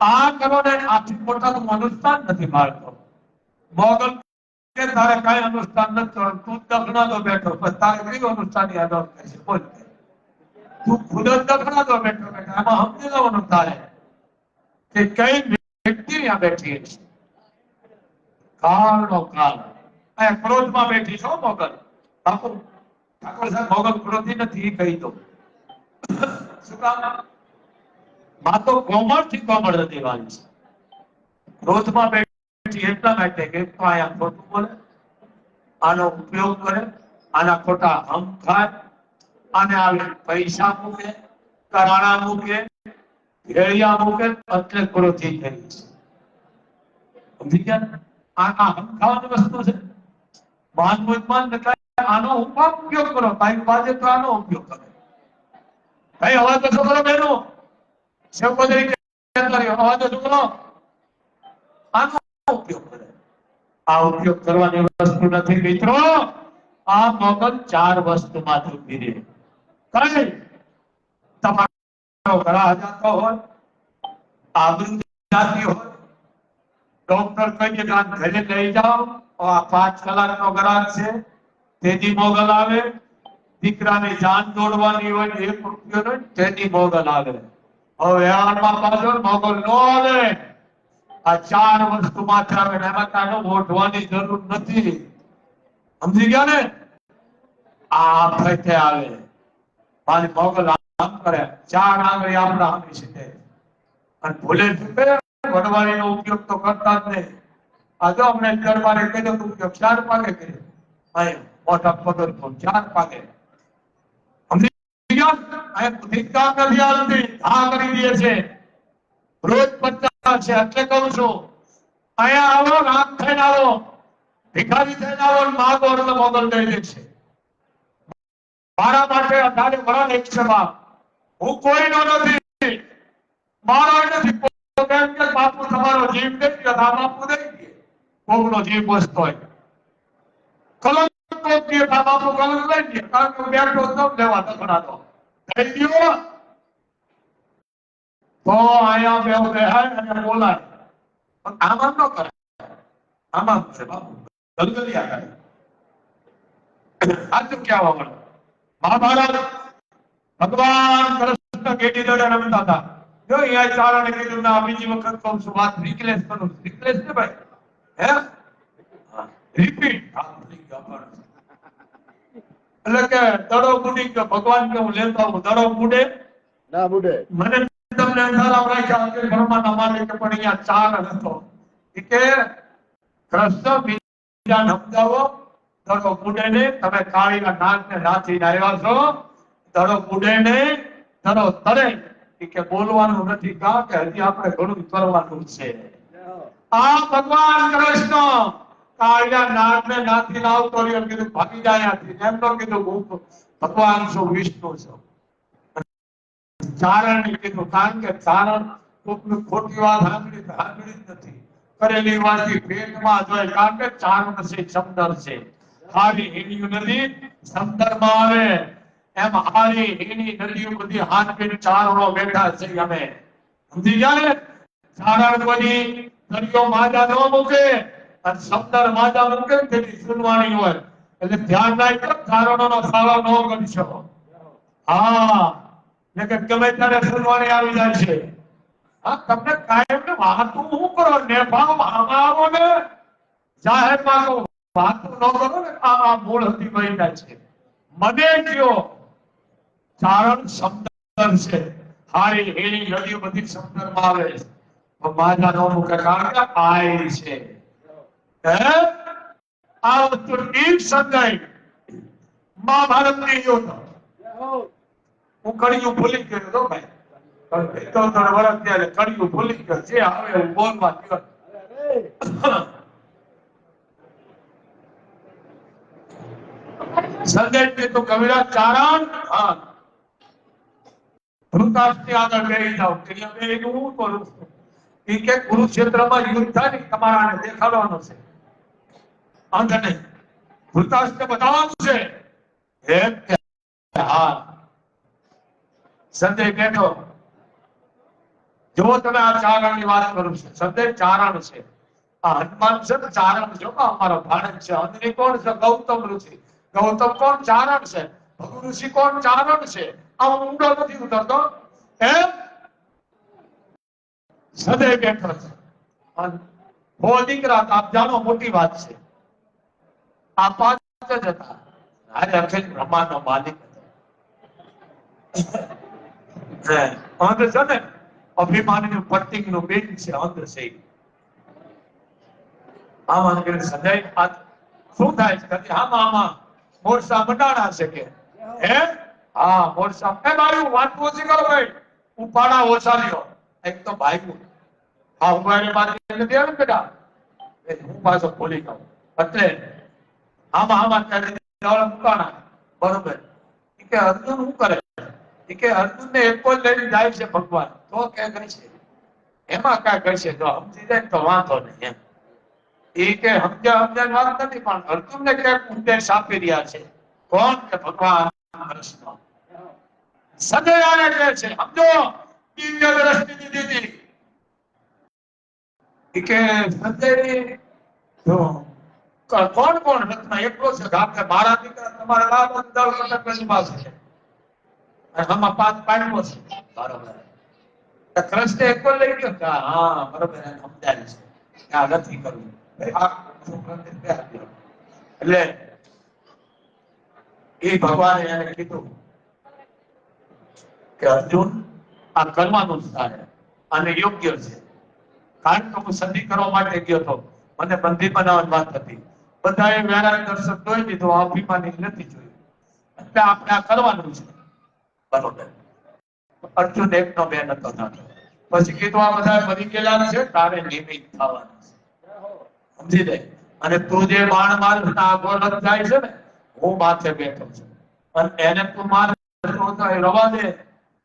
આ કરો ને આથી પોતાનું અનુષ્ઠાન નથી મારતો. મોગલ કે તારે કઈ અનુષ્ઠાન નથી કરવાનું, તું દફના તો બેઠો, પણ તારે કઈ અનુષ્ઠાન યાદ આવશે બોલ. તું ખુદ જ દફના તો બેઠો બેઠો એમાં સમજી લેવાનું તારે કે કઈ વ્યક્તિ ત્યાં બેઠી છે. કાળનો કાળ અહીંયા ક્રોધમાં બેઠી છો મોગલ. બાપુ ઠાકોર સાહેબ મોગલ ક્રોધી નથી કહી દો. શું કામ? માં તો કોમળ થી કોમળ હતી વાળી છે. ક્રોધમાં બેઠી એટલા માટે કે તો અહીંયા ખોટું બોલે, આનો ઉપયોગ કરે, આના ખોટા હમ ખાય, આને આવે પૈસા મૂકે, કરાણા મૂકે, ભેળિયા મૂકે, એટલે ક્રોધી થઈ છે. સમજી ગયા? આ હમખાવાની વસ્તુ છે. આનો ઉપયોગ કરો, તારી પાસે તો આનો ઉપયોગ કરો. ભાઈ અવાજ તો કરો બેનો, અવાજ તો કરો, આનો ઉપયોગ કરે. આ ઉપયોગ કરવાની વસ્તુ નથી મિત્રો. આ મગજ 4 વસ્તુમાં ઉભી રહે. કઈ તમારો ગળા જાતો હોય, આબરૂ જાતી હોય, ડોક્ટર કહીએ કે ઘરે લઈ જાઓ, આ 5 કલાકનો ગ્રાહક છે, તેની મોગલ આવે. દીકરાની જાન દોડવાની હોય 1 રૂપિયો હોય તેની મોગલ આવે. હવે આમાં પાછો મોગલ નો આવે. આ 4 વસ્તુ માથે આવે ને એમાં કાનો ઓઢવાની જરૂર નથી. સમજી ગયા ને? આ ફેતે આવે મારી મોગલ આમ કરે, 4 આંગળી આપણા આંગળી સીધે અને ભૂલે ચૂકે વડવાળીનો ઉપયોગ તો કરતા જ નહીં. આ જો અમને દરબારે કીધું ઉપયોગ 4 પાકે કર્યો, અહીં મોટા પગર 4 પાકે. સમજી ગયા? અહીં બુદ્ધિકા નથી આવતી, આ કરી દે છે. રોજ 50 છે એટલે કહું છું અહીંયા આવો, રામ થઈને આવો, ભિખારી થઈને આવો, માગો એટલે મોગલ દઈ દે છે. મારા માટે 18 વર્ષ એક છે બાપ. હું કોઈનો નથી, મારો નથી. કેમ કે બાપુ તમારો જીવ દે કે બાપુ દઈ દે. કોકનો જીવ બસતો હોય કલંક કોક દે બાપુ કલંક લઈ દે, કારણ કે બેઠો તો લેવા તકડાતો દઈ દો તો અહીંયા બેવ બેહાય અને બોલાય. આમાં ન કરે, આમાં છે બાપુ ગલગલિયા કરે. આ તો કહેવા મળે મહાભારત ભગવાન કૃષ્ણ કેટી દડે રમતા હતા. જો અહીંયા ચારણે કીધું ના, બીજી વખત કહું છું, વાત રિપ્લેસ કરું. રિપ્લેસ ને ભાઈ, હે રિપીટ. એટલે કે દડો બુડી કે ભગવાન કે હું લેતો હું, દડો બુડે ના બુડે. મને તમને અંધારા રાખ્યા કે ઘરમાં મારે કે પણ અહીંયા ચાર હતો કે કૃષ્ણ બીજાને સમજાવો દડો બુડે ને. તમે કાળીના નાગને નાચીને આવ્યા છો, દડો બુડે ને, દડો તરે કે બોલવાનું નથી કા કે હજી આપણે ઘણું કરવાનું છે. આ ભગવાન કૃષ્ણ કાળિયા નાગને નાથી લાવતો રહ્યો, કીધું ભાગી જાય આથી. એમ તો કીધું હું ભગવાન છું, વિષ્ણુ છું. ચારણ કીધું, કારણ કે ચારણ કોકની ખોટી વાત સાંભળી જ નથી, કરેલી વાતથી પેટમાં જોય. કારણ કે ચારણ છે, સમદર છે. હારી હીણી નદી સમદરમાં આવે એમ હારી હીણી નદીઓ બધી હાથવીને ચારણો બેઠા છે. અમે સમજી ગયા ને? ચારણ બની નદીઓ માજા ન મૂકે અને સમદર માજા મૂકે ને તેની સુનવાણી હોય. એટલે ધ્યાન રાખજો, ચારણોનો સાળો ન કરશો. હા, ને કે ગમે ત્યારે સુનવાણી આવી જાય છે. હા, તમને કાયમ ને વાતું શું કરો? નેફામ આવો ને જાહેરમાં કહો, વાતું ન કરો ને. આ મૂળ હતી મહિના છે. મને કયો ચારણ સમદર છે, હારી હેરી નદીઓ બધી સમદરમાં આવે છે. માજા નો મૂકે, કારણ કે આય છે. હે, આ વસ્તુ ઠીક સમજાય. મહાભારતની યુદ્ધ હું કળિયું ભૂલી ગયો તો ભાઈ. તો વર્ષ ત્યારે કળિયું ભૂલી ગયો. જે આવે એવું બોલવા દ્યો. સંજય તો કવિરાજ ચારણ ધૃતરાષ્ટ્રની આગળ બેસી જાઓ. એટલે બે હું કરું છું એ કે કુરુક્ષેત્રમાં યુદ્ધ થાય ને તમારે આને દેખાડવાનું છે, અંધ નહીં. ધૃતરાષ્ટ્રને બતાવવાનું છે. હા, સંજય બેઠો. જો તમે આ ચારણની વાત કરું છું, સંજય ચારણ છે. આ હનુમાન છે ને ચારણ છે. અમારો ભાણેજ છે. અંધની કોણ છે? ગૌતમ ઋષિ. ગૌતમ કોણ? ચારણ છે. ભગુ ઋષિ કોણ? ચારણ છે. આ ઊંડો નથી ઉતરતો એમ સદય બેઠો છે. હો દીકરા, આપ જાણો મોટી વાત છે. આ પાંચ જ હતા. અરે અખિલ બ્રહ્માંડનો માલિક હતો. અંધ છે ને, અભિમાનનું પ્રતિકનું બિન છે. અંધ છે. આમાં સંજય શું થાય છે? આમાં મોરસા મંડાણા છે કે હે? હા, મોરસા. એ ભાઈ વાત ઓછી કરો ભાઈ. ઉપાડા ઓછા લ્યો. એક તો ભાઈ હા ઉપાડે બાકી નથી આવે બેટા. હું પાછો ભૂલી જાઉં. એટલે આમાં મુકાણા બરોબર. કે અર્જુન શું કરે? કે અર્જુન ને એક જ લઈને જાય છે ભગવાન. તો ક્યાં કરશે? એમાં ક્યાં કરશે? જો સમજી જાય તો વાંધો નહીં એમ. એ કે સમજણ વાત નથી, પણ અર્જુન ને ક્યાંક ઉપદેશ આપી રહ્યા છે. કોણ? કે ભગવાન કૃષ્ણ. સદયાને કહે છે, સમજો દિવ્ય દ્રષ્ટિ દીધી. કે સંજય જો કોણ કોણ રત્ન એકલો છે? આપણે મારા દીકરા તમારા બાપ અંદાજ કટકની પાસે છે. આમાં પાંચ પાડવો છે. બરોબર. કૃષ્ણ એકલો લઈ ગયો. હા બરોબર, સમજાય છે. આ નથી કરવું. એટલે એ ભગવાને એને કીધું કે અર્જુન આ કરવાનું છે અને યોગ્ય છે. કારણ કે હું સદી કરવા માટે ગયો હતો. મને બંધી બનાવવાની વાત હતી. બધાએ વેરા દર્શક જોઈ લીધો, અભિમાની નથી જોયું. એટલે આપણે આ કરવાનું છે. બરોબર. અર્જુન એકનો બે નતો થતો. પછી કીધું આ બધા મરી ગયેલા છે, તારે નિમિત્ત થવાનું છે. સમજી દે. અને તું જે બાણ માર આગળ જાય છે ને, હું માથે બેઠો છું. અને એને તું માર રવા દે.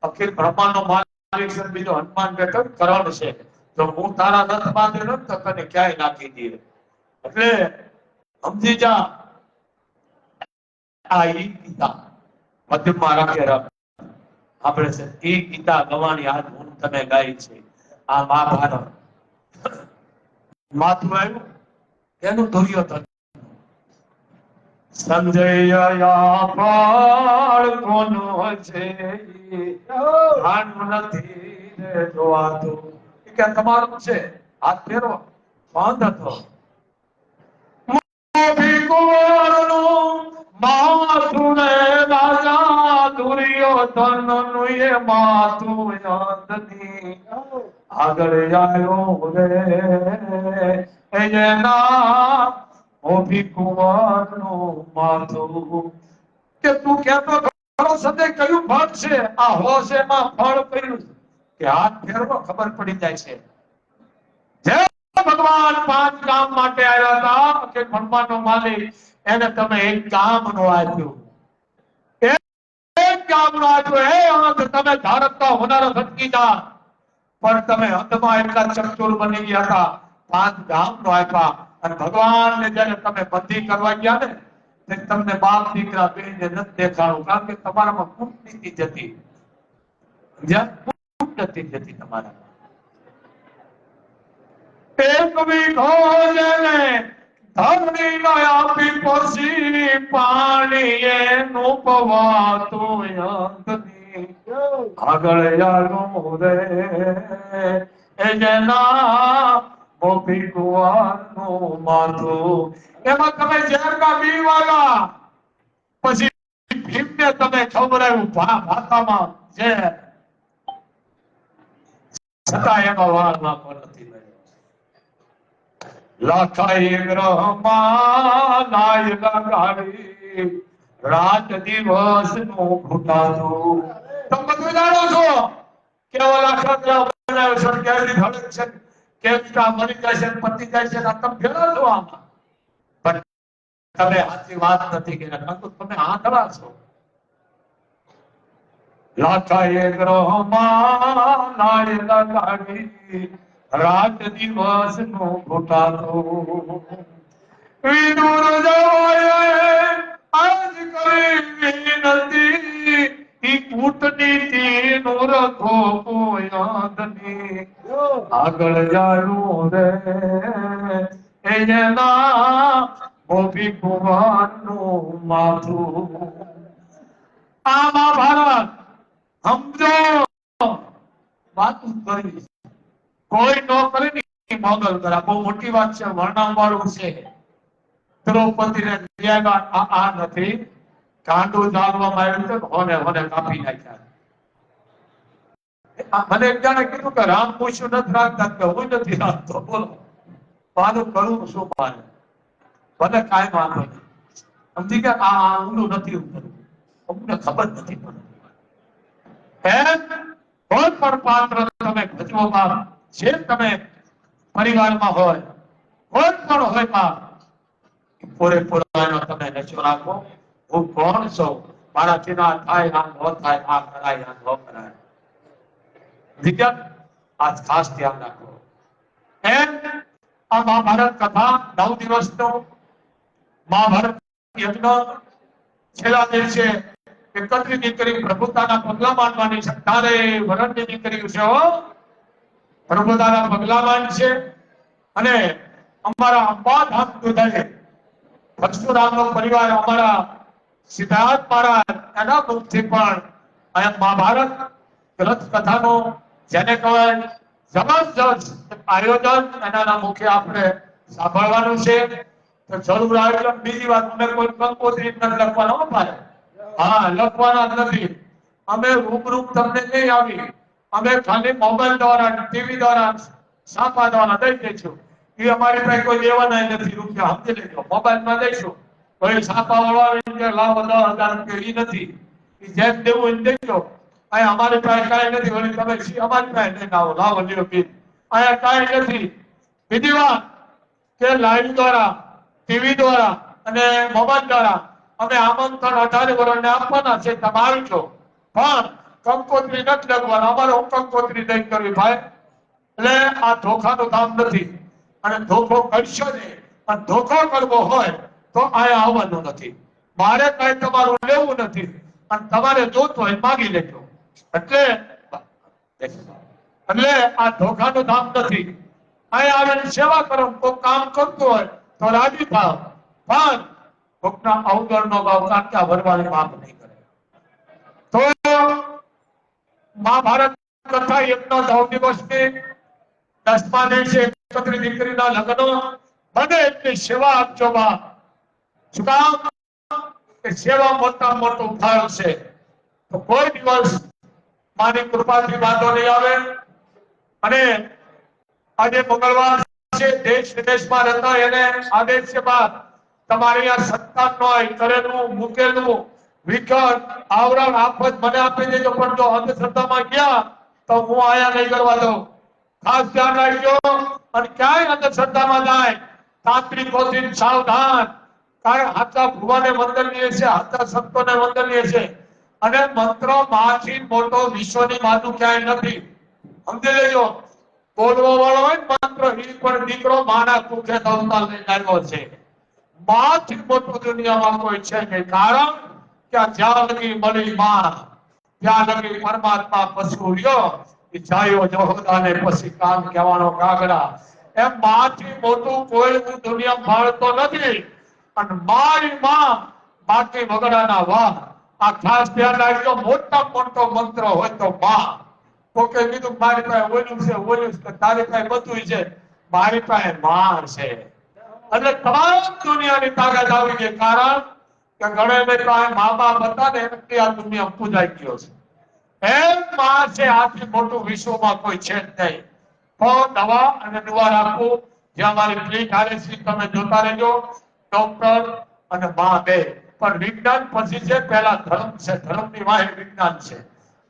અખિલ બ્રહ્માંડનો માલિક છે, બીજો હનુમાન બેઠો કરણ છે. જો હું તારા રથ બાંધે ન તો તને ક્યાંય નાખી દે. એટલે સમજી જા. આ ઈ ગીતા મધ્યમાં રાખે રખ આપણે છે. એ ગીતા ગવાણી આજ હું તમે ગાઈ છે. આ મહાભારત માથું આવ્યું એનું દુર્યોધન. સંજય ફળ કોનો છે ભાન નથી જોવાતું. કે તમારું છે. હાથ ફેરવો. બંધ હતો. માથું ને રાજા દુર્યોધન નું એ માથું યાદની આગળ આવ્યો રે એના મોભી કુંવર નું માથું. કે તું કેતો ખરો સદે કયું ફળ છે? આ હોશ એમાં ફળ પડ્યું કે હાથ ફેરવો ખબર પડી જાય છે. જે ભગવાન 5 કામ માટે આવ્યા હતા કે બ્રહ્માંડનો માલિક એને તમે એક કામ નો આપ્યું, એક કામ નો આપ્યું. હે અંત તમે ધારકતા હોનાર ભટકી જા, પણ તમે અંતમાં એટલા ચતુર બની ગયા હતા, 5 કામ નો આપ્યા. અને ભગવાનને જ્યારે તમે બંધી કરવા ગયા ને તે તમને બાપ દીકરા બેને નથી દેખાડું, કારણ કે તમારામાં કૂટનીતિ જતી, કૂટનીતિ જતી તમારામાં. એક વીઘો જેને ધરણી ના આપી પોસી, પાણી એનું પવાતું અંતની, આગળ યારું રે એ જેના મોભી કુવાનું માથું. એમાં તમે ઝેરના બી વાળા, પછી ભીમને તમે ખવડાવ્યું ભાતામાં ઝેર, છતાં એનો વાર નાખો નથી રહ્યો. લાખાઈ ગ્રહમાં નાય લગાડી, રાત દિવસ નું ઘૂટાતું. તમે બધું જાણો છો કેવો લાખા ગ્રહ બનાવ્યો છે, કેવી ધડક છે, કેવડા મરી જાય છે, પતી જાય છે. તમે ભેળા છો આમાં, પણ તમે સાચી વાત નથી કે તમે આંધળા છો. લાખાઈ ગ્રહમાં નાય લગાડી, રાત દિવસ નો ઘૂટાતો. વિદુર જવાય આજ કરી વિનતી, ઈ કૂટનીતિ નો રખો યાદની, આગળ જાણું રે એ જેના મોભી કુવાનું માથું. આ મહાભારત સમજો, વાતું કરી કોઈ નો કરે ને મોગલ કરા, બહુ મોટી વાત છે, વર્ણન વાળું છે. દ્રૌપદી ને ત્યાગા આ નથી, કાંડું ચાલવામાં આવ્યું છે, હોને હોને કાપી નાખ્યા. મને એક જાણે કીધું કે રામ પૂછ્યું નથી રાખતા, કે હું નથી રાખતો. બોલો મારું કરવું શું મારે, ભલે કાંઈ વાંધો નહીં. સમજી ગયા, આ ઊંડું નથી ઉતરવું, અમને ખબર નથી પડતી. કોઈ પણ પાત્ર તમે ભજવો બાપ, જે તમે પરિવારમાં હોય, કોઈ પણ હોય બાપ, પૂરેપૂરો એનો તમે નશો રાખો. હું કોણ છું, મારાથી ના થાય, આ ન થાય, આ કરાય, આ ન કરાય. વિજ્ઞાન આજ ખાસ ધ્યાન રાખો. આ મહાભારત કથા 9 દિવસનો મહાભારત યજ્ઞ છેલ્લા દિવસે 31 દીકરી પ્રભુતાના પગલા માંડવાની છે. તારે વરણની દીકરી છે, પ્રભુતાના પગલા માંડશે. અને અમારા અંબાધામ દુધાએ પરશુરામનો પરિવાર, અમારા સિદ્ધાર્થ મહારાજ, એના મુખથી પણ આ મહાભારત ગ્રંથ કથાનો જેને કહેવાય જબરજસ્ત આયોજન એના મુખે આપણે સાંભળવાનું છે. તો જરૂર આયોજન. બીજી વાત, અમે કોઈ કંકોત્રી નથી લખવાનો ભાઈ, હા લખવાના નથી. અમે રૂબરૂ તમને નહીં આવી, અમે ખાલી મોબાઈલ દ્વારા, ટીવી દ્વારા, છાપા દ્વારા દઈ દઈશું. એ અમારી પાસે કોઈ લેવાના નથી રૂપિયા, સમજી લેજો. મોબાઈલમાં દઈશું, કોઈ છાપા વાળા લાવો 10,000 રૂપિયા, એ નથી. એ જેમ દેવું એમ દેજો. અહીંયા અમારી પાસે કાંઈ નથી, વળી તમે અમારી પાસે લઈને આવો, લાવો લ્યો બિલ. અહીંયા કાંઈ નથી. બીજી વાત કે લાઈવ દ્વારા, ટીવી દ્વારા અને મોબાઈલ દ્વારા અમે આમંત્રણ 18 વર્ષને આપવાના છે, તમે આવજો. પણ કંકોત્રી નથી લખવાનું, અમારે હું કંકોત્રી નહીં કરવી ભાઈ. એટલે આ ધોખાનું કામ નથી, અને ધોખો કરશો ને, અને ધોખો કરવો હોય તો અહીંયા આવવાનું નથી. મારે કઈ તમારું લેવું નથી, અને તમારે જોતું હોય માગી લેજો. એટલે આ ધોખાનું કામ નથી. અહીંયા આવીને સેવા કરો, કોઈ કામ કરતું હોય તો રાજી થાવ, પણ કોકના અવગણનો ભાવ કાંટા ભરવાની માફ નહીં કરે. તો મહાભારત કથા યજ્ઞ 9 દિવસની 10મા દિવસે 31 દીકરીના લગ્ન. બને એટલી સેવા આપજો બા. શું કામ? કે સેવા મોટા મોટું ફળ છે. તો કોઈ દિવસ મારી કૃપાથી વાંધો નહીં આવે. અને આજે મંગળવાર છે, દેશ વિદેશમાં રહેતા એને આદેશ છે બાદ તમારે આ સંતાન નો કરેલું મૂકેલું વિકટ આવરણ આફત મને આપી દેજો. પણ જો અંધશ્રદ્ધામાં ગયા તો હું આયા નહીં કરવા દઉં. ખાસ ધ્યાન રાખજો અને ક્યાંય અંધશ્રદ્ધામાં જાય તાંત્રિકોથી સાવધાન. કારણ હાથા ભુવાને વંદનીય છે, હાથા સંતોને વંદનીય છે અને મંત્રો માંથી મોટો વિશ્વની માનું ક્યાંય નથી. સમજી લેજો. બોલવા વાળો હોય ને મંત્ર એ પણ દીકરો માના કુખે અવતાર લઈને આવ્યો છે. માંથી મોટું દુનિયામાં કોઈ છે નહીં. કારણ કે જ્યાં લગી મળી માં ત્યાં લગી પરમાત્મા પશુ રહ્યો એ જાયો જહોદાને પછી કામ કહેવાનો કાગડા. એમ માંથી મોટું કોઈ દુનિયા ભાળતો નથી. અને મારી માં બાકી વગડાના વાહ. આ ખાસ ધ્યાન રાખજો. મોટા મોટો મંત્ર હોય તો માં. કોકે કીધું મારી પાસે ઓલું છે તારી પાસે બધું છે. મારી પાસે માં છે. એટલે તમામ દુનિયાની તાકાત આવી ગઈ. કારણ કે ગણેશ મા બાપ હતા ને એમથી આ દુનિયા પૂજાઈ ગયો છે. એમ માં છે. આથી મોટું વિશ્વમાં કોઈ છે જ નહીં. તો દવા અને દુઆ રાખવું. જ્યાં મારી ક્લિક હારે છે તમે જોતા રહેજો. ડોક્ટર અને માં બે પણ વિજ્ઞાન પછી છે. પહેલા ધર્મ છે. ધર્મની વાહે વિજ્ઞાન છે.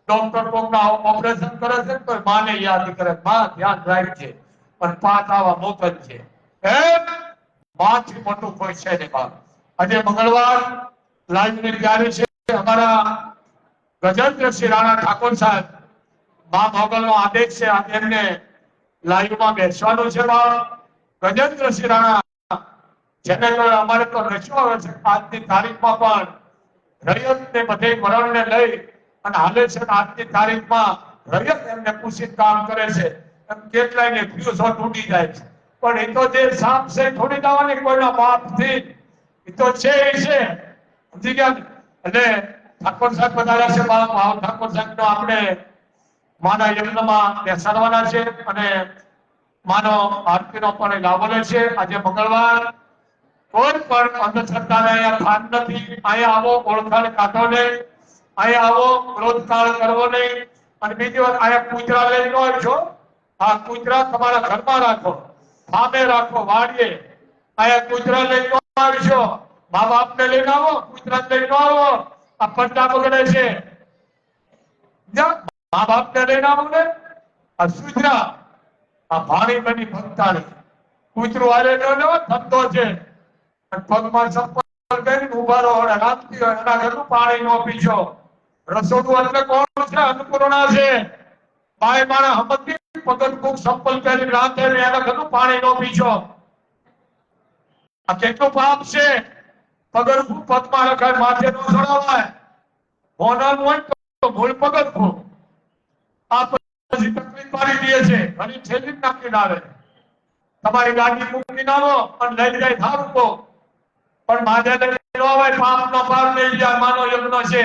ડોક્ટર કોકના ઓપરેશન કરે છે તો માને યાદ કરે માં ધ્યાન રાખજે પણ પાછ આવા મોકલ છે. એમ માંથી મોટું કોઈ છે નહીં બાપ. આજે મંગળવાર લાઈવ ની તૈયારી છે. અમારા ગજેન્દ્રસિંહ રાણા ઠાકોર સાહેબ મા મોગલ નો આદેશ છે. આજે એમને લાઈવ માં બેસવાનું છે. ગજેન્દ્રસિંહ રાણા જેને અમારે તો રચ્યો આવે છે. આજની તારીખમાં પણ રૈયત ને બધે મરણ ને લઈ અને હાલે છે. આજની તારીખમાં રૈયત એમને પૂછીને કામ કરે છે. એમ કેટલાય ને ફ્યુઝો તૂટી જાય છે. પણ એ તો જે સાપ છે થોડી જવાની કોઈના બાપ થી એ તો છે એ છે. સમજી ગયા. એટલે ઠાકોર સાહેબ બધા છે. બાપ ઠાકોર સાહેબ નો આપણે માના યજ્ઞમાં બેસાડવાના છે અને માનો આરતીનો પણ લાભ લે છે. આજે મંગળવાર કોઈ પણ અંધશ્રદ્ધાને અહીંયા ભાન નથી. અહીંયા આવો ઓળખાણ કાઢો નહીં. અહીંયા આવો ક્રોધકાળ કરવો નહીં. અને બીજી વાત અહીંયા કૂતરા લઈ નો છો. આ કૂતરા તમારા ઘરમાં રાખો, ફામે રાખો, વાડીએ. અહીંયા કૂતરા લઈ નો આવશો. મા બાપને લઈને આવો, કૂતરા લઈ નો આવો. આ પડદા બગડે છે. મા બાપને લઈને આવો ને. આ સુધરા આ ભાણી બની ભક્તાણી કૂતરું હારે નો લેવો ધંધો છે. પગમાં ચપ્પલ પહેરીને ઉભા રહો. રાતથી એના ઘરનું પાણી નો પીશો. રસોડું એટલે કોણ છે? અન્નપૂર્ણા છે. બાય માણા હમતી પગત કુક ચપ્પલ પહેરીને રાતે એના ઘરનું પાણી નો પીશો. આ કેટલું પાપ છે? પગર પગમાં રખાય, માથે નો ચડાવાય. હોનાનું હોય તો મૂળ પગત ફૂક. આ પછી તકલીફ પાડી દે છે. ઘણી છેલ્લી નાખીને આવે. તમારી ગાડી મૂકીને આવો અને લઈ જાય થારું કો પણ માથે લઈને આવે. પાપ નો પાપ લઈ જાય. માનો યજ્ઞ છે.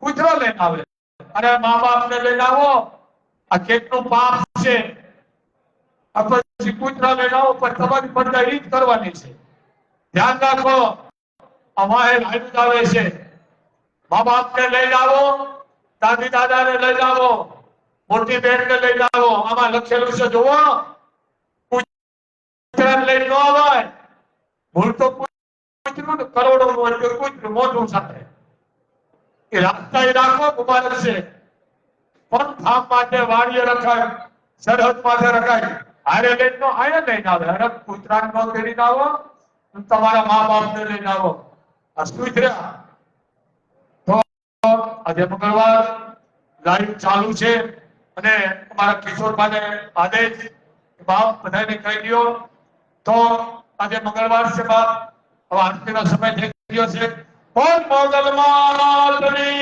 કૂતરો લઈને આવે. અરે મા બાપ ને લઈને આવો. આ કેટલું પાપ છે. પછી કૂતરા લઈને આવો પણ તમારી પડદા ઈ જ કરવાની છે. ધ્યાન રાખો. અમારે લાઈવ આવે છે. મા બાપ ને લઈને આવો, દાદી દાદા ને લઈને આવો, મોટી બેન ને લઈને આવો. આમાં લખેલું છે જોવો. કૂતરા લઈને ન આવાય. ભૂલ તો કૂતરું કરોડો નું કૂતરું મોટું સાથે એ રાખતા રાખો. મુબારક છે. પણ ફામ માટે વાડીએ રખાય, સરહદ માટે રખાય. હારે લઈને હારે લઈને આવે. અરે કૂતરા નો તેડીને આવો, તમારા મા બાપ ને લઈને આવો. આ સુધર્યા. તો આજે મંગળવાર લાઈવ ચાલુ છે અને અમારા કિશોરભાઈને આદેશ બાપ બધાને કહી દો. તો આજે મંગળવાર છે બાપ. હવે આરતીનો સમય થઈ ગયો છે. ઓમ મોગલ માતની